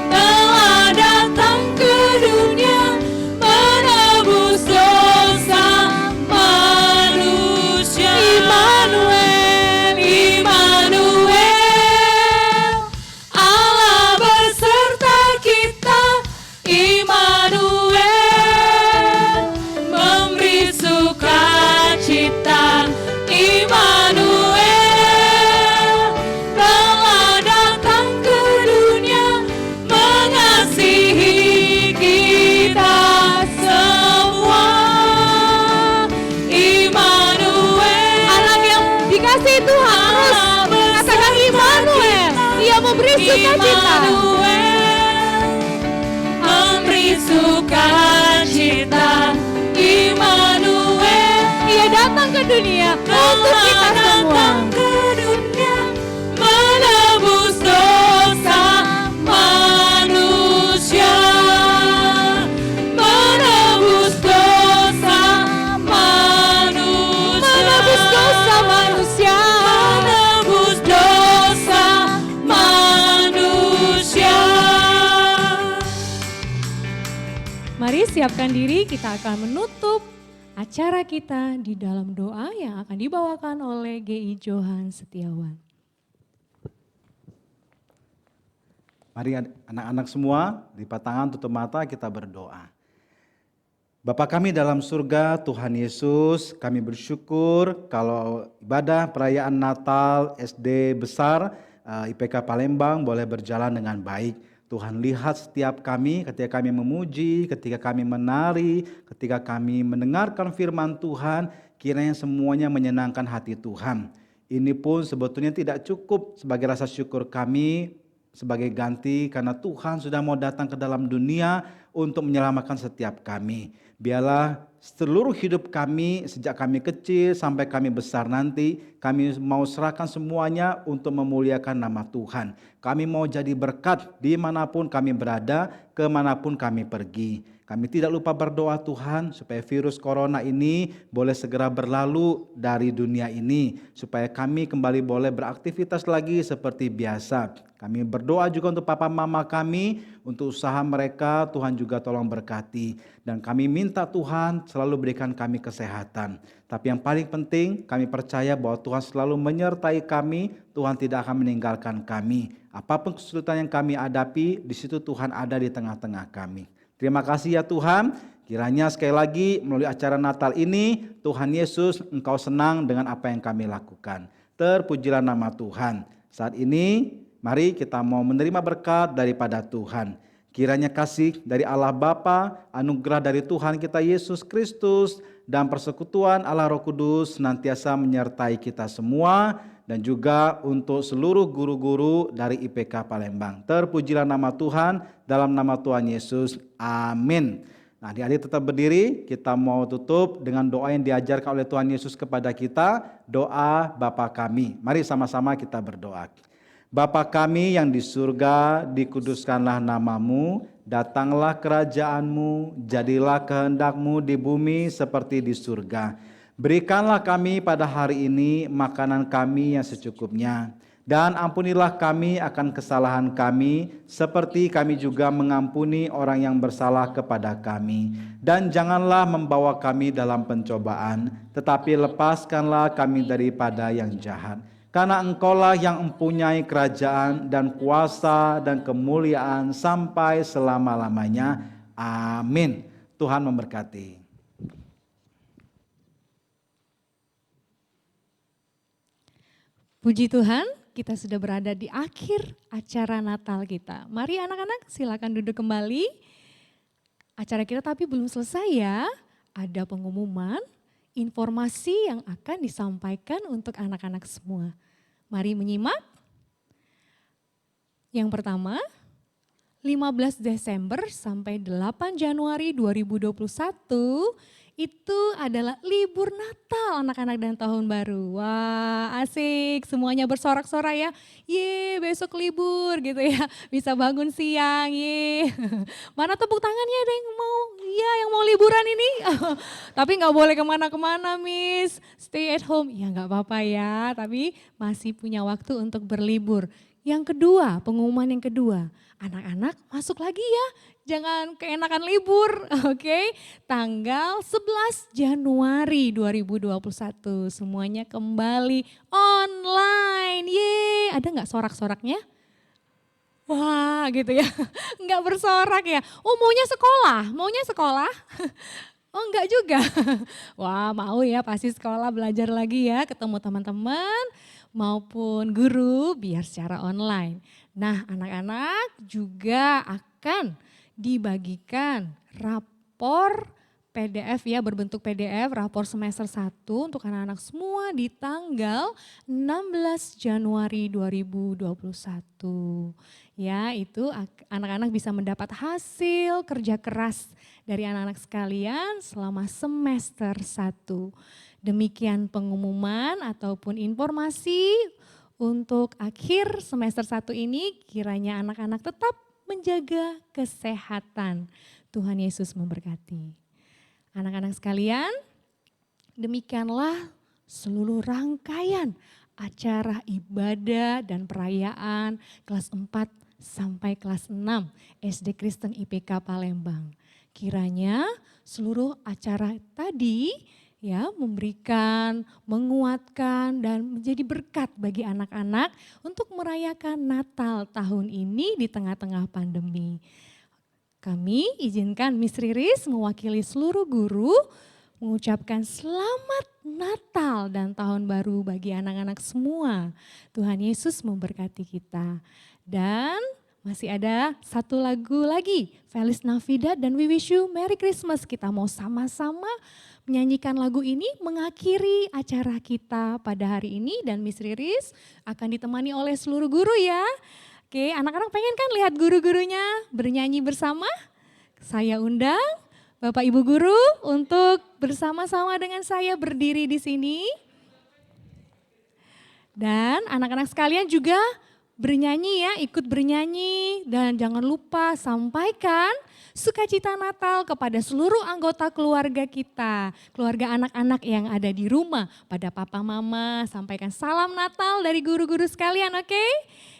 telah datang ke dunia, menebus dosa manusia. Immanuel, Allah beserta kita. Immanuel, memberi sukacita. Immanuel, telah datang ke dunia, mengasihi kita semua. Immanuel, Anak yang dikasihi Tuhan terus katakan Immanuel. Ia memberi sukacita. memberi sukacita. Immanuel, Ia datang ke dunia untuk kita semua. datang ke dunia, menebus dosa manusia. Menebus dosa manusia. Menebus dosa manusia. Menebus dosa manusia. Mari siapkan diri, kita akan menutup acara kita di dalam doa yang akan dibawakan oleh GI Johan Setiawan. Mari anak-anak semua, lipat tangan, tutup mata, kita berdoa. Bapa kami dalam surga, Tuhan Yesus, kami bersyukur kalau ibadah perayaan Natal SD besar IPK Palembang boleh berjalan dengan baik. Tuhan lihat setiap kami ketika kami memuji, ketika kami menari, ketika kami mendengarkan firman Tuhan, kiranya semuanya menyenangkan hati Tuhan. Ini pun sebetulnya tidak cukup sebagai rasa syukur kami, sebagai ganti karena Tuhan sudah mau datang ke dalam dunia untuk menyelamatkan setiap kami. Biarlah seluruh hidup kami sejak kami kecil sampai kami besar nanti, kami mau serahkan semuanya untuk memuliakan nama Tuhan. Kami mau jadi berkat dimanapun kami berada, kemanapun kami pergi. Kami tidak lupa berdoa Tuhan supaya virus corona ini boleh segera berlalu dari dunia ini. Supaya kami kembali boleh beraktivitas lagi seperti biasa. Kami berdoa juga untuk papa mama kami, untuk usaha mereka Tuhan juga tolong berkati. Dan kami minta Tuhan selalu berikan kami kesehatan. Tapi yang paling penting kami percaya bahwa Tuhan selalu menyertai kami, Tuhan tidak akan meninggalkan kami. Apapun kesulitan yang kami hadapi, di situ Tuhan ada di tengah-tengah kami. Terima kasih ya Tuhan, kiranya sekali lagi melalui acara Natal ini, Tuhan Yesus Engkau senang dengan apa yang kami lakukan. Terpujilah nama Tuhan. Saat ini, mari kita mau menerima berkat daripada Tuhan. Kiranya kasih dari Allah Bapa, anugerah dari Tuhan kita Yesus Kristus, dan persekutuan Allah Roh Kudus senantiasa menyertai kita semua, dan juga untuk seluruh guru-guru dari IPK Palembang. Terpujilah nama Tuhan, dalam nama Tuhan Yesus. Amin. Nah, adik-adik tetap berdiri, kita mau tutup dengan doa yang diajarkan oleh Tuhan Yesus kepada kita, doa Bapa kami. Mari sama-sama kita berdoa. Bapa kami yang di surga, dikuduskanlah namamu, datanglah kerajaanmu, jadilah kehendakmu di bumi seperti di surga. Berikanlah kami pada hari ini makanan kami yang secukupnya. Dan ampunilah kami akan kesalahan kami, seperti kami juga mengampuni orang yang bersalah kepada kami. Dan janganlah membawa kami dalam pencobaan, tetapi lepaskanlah kami daripada yang jahat. karena Engkaulah yang mempunyai kerajaan dan kuasa dan kemuliaan sampai selama-lamanya. Amin. Tuhan memberkati. Puji Tuhan, kita sudah berada di akhir acara Natal kita. Mari anak-anak silakan duduk kembali. Acara kita tapi belum selesai ya. Ada pengumuman, informasi yang akan disampaikan untuk anak-anak semua. Mari menyimak. Yang pertama, 15 Desember sampai 8 Januari 2021 itu adalah libur Natal anak-anak dan Tahun Baru. Wah asik, semuanya bersorak-sorak ya. Ye besok libur gitu ya, bisa bangun siang ye. Mana tepuk tangannya ada yang mau, ya yang mau liburan ini. Tapi gak boleh kemana-kemana Miss, stay at home. Ya gak apa-apa ya, tapi masih punya waktu untuk berlibur. Yang kedua, pengumuman yang kedua, anak-anak masuk lagi ya, jangan keenakan libur, oke? Tanggal 11 Januari 2021, semuanya kembali online, yeay. Ada nggak sorak-soraknya? Wah gitu ya, nggak bersorak ya. Oh maunya sekolah? Oh enggak juga. Wah mau ya, pasti sekolah belajar lagi ya, ketemu teman-teman maupun guru biar secara online. Nah anak-anak juga akan dibagikan rapor PDF ya, berbentuk PDF, rapor semester 1 untuk anak-anak semua di tanggal 16 Januari 2021. Ya itu anak-anak bisa mendapat hasil kerja keras dari anak-anak sekalian selama semester 1. Demikian pengumuman ataupun informasi untuk akhir semester 1 ini, kiranya anak-anak tetap menjaga kesehatan. Tuhan Yesus memberkati. Anak-anak sekalian, demikianlah seluruh rangkaian acara ibadah dan perayaan kelas 4 sampai kelas 6 SD Kristen IPK Palembang. Kiranya seluruh acara tadi ya memberikan, menguatkan dan menjadi berkat bagi anak-anak untuk merayakan Natal tahun ini di tengah-tengah pandemi. Kami izinkan Miss Riris mewakili seluruh guru mengucapkan selamat Natal dan Tahun Baru bagi anak-anak semua. Tuhan Yesus memberkati kita. Dan masih ada satu lagu lagi, Feliz Navidad dan We Wish You Merry Christmas. Kita mau sama-sama menyanyikan lagu ini mengakhiri acara kita pada hari ini, dan Miss Riris akan ditemani oleh seluruh guru ya. Oke, anak-anak pengen kan lihat guru-gurunya bernyanyi bersama? Saya undang Bapak Ibu Guru untuk bersama-sama dengan saya berdiri di sini. Dan anak-anak sekalian juga bernyanyi ya, ikut bernyanyi, dan jangan lupa sampaikan sukacita Natal kepada seluruh anggota keluarga kita, keluarga anak-anak yang ada di rumah, pada papa mama, sampaikan salam Natal dari guru-guru sekalian, oke?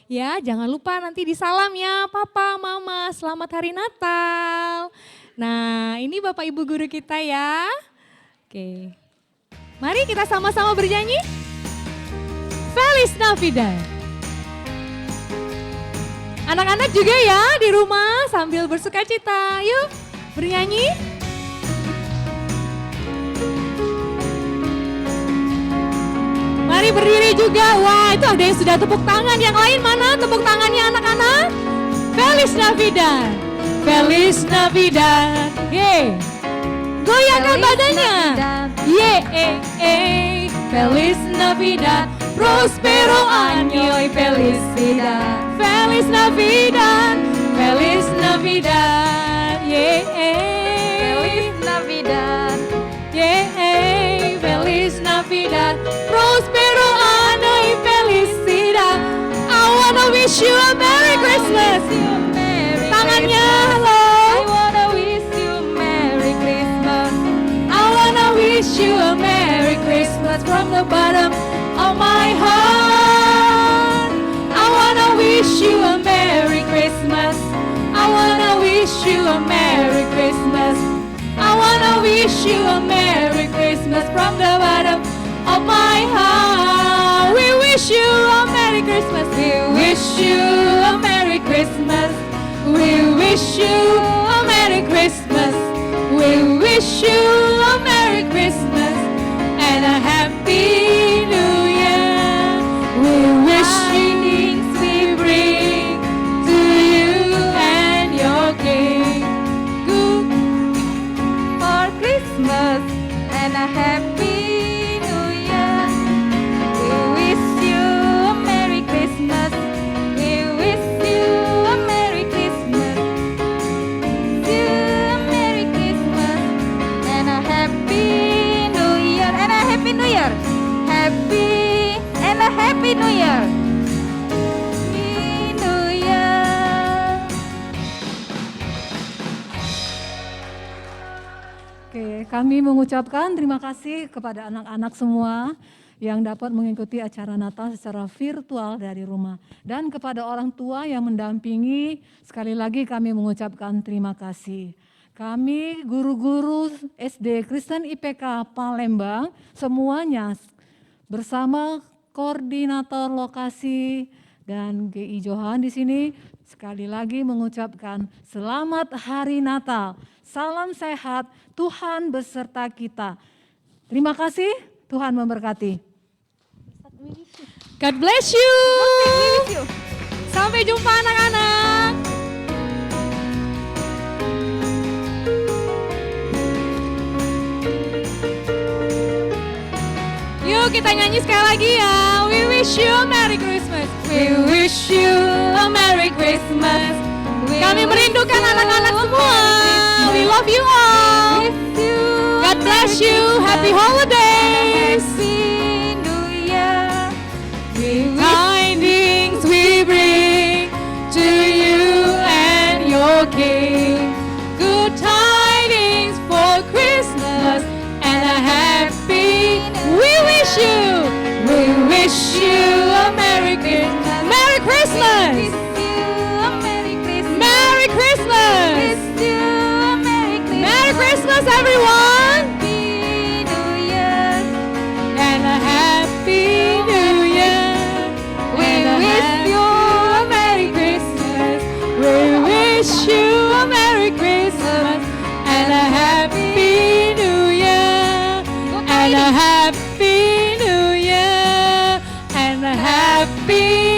Ya, jangan lupa nanti disalam ya, papa, mama, selamat hari Natal. Nah, ini Bapak Ibu guru kita ya. Oke. Mari kita sama-sama bernyanyi. Feliz Navidad. Anak-anak juga ya di rumah sambil bersukacita. Yuk bernyanyi. Mari berdiri juga. Wah itu ada yang sudah tepuk tangan. Yang lain mana tepuk tangannya anak-anak? Feliz Navidad. Feliz Navidad. Yeay. Goyangkan badannya. Yeay. Feliz Navidad. Prospero año y felicidad. Feliz Navidad, Feliz Navidad, yeah. Feliz Navidad, yeah. Feliz Navidad, prospero año y felicidad. I wanna wish you a Merry Christmas. Tangannya, hello. I wanna wish you a Merry Christmas. I wanna wish you a Merry Christmas from the bottom of my heart. I wanna wish you a Merry Christmas. I wanna wish you a Merry Christmas. I wanna wish you a Merry Christmas from the bottom of my heart. We wish wish you a Merry Christmas. We wish you a Merry Christmas. We wish you a Merry Christmas. We wish you a Merry Christmas and a Happy New Year. We wish things we bring to you and your King. Good for Christmas and a Happy New Year. We wish you a Merry Christmas. We wish you a Merry Christmas. You a Merry Christmas and a Happy New Year. And a Happy New Year. Happy and a Happy New Year. Happy New Year. Oke, kami mengucapkan terima kasih kepada anak-anak semua yang dapat mengikuti acara Natal secara virtual dari rumah. Dan kepada orang tua yang mendampingi, sekali lagi kami mengucapkan terima kasih. Kami guru-guru SD Kristen IPK Palembang semuanya bersama koordinator lokasi dan GI Johan di sini sekali lagi mengucapkan selamat hari Natal. Salam sehat, Tuhan beserta kita. Terima kasih, Tuhan memberkati. God bless you. Sampai jumpa anak-anak. Yuk kita nyanyi sekali lagi ya. We wish you a Merry Christmas. We wish you a Merry Christmas. Kami merindukan anak-anak semua. We love you all. God bless you. Happy holidays. Happy New Year. Tidings we bring to you and your King. Good tidings for Christmas and a happy. We wish you. We wish you a Merry Christmas. Merry Christmas. Wish you a Merry Christmas. Merry Christmas. Wish you a Merry Christmas. Merry Christmas everyone. Happy New Year. And a Happy New Year. We wish you a Merry Christmas. We wish you a Merry Christmas and a Happy New Year. And a Happy New Year. And a Happy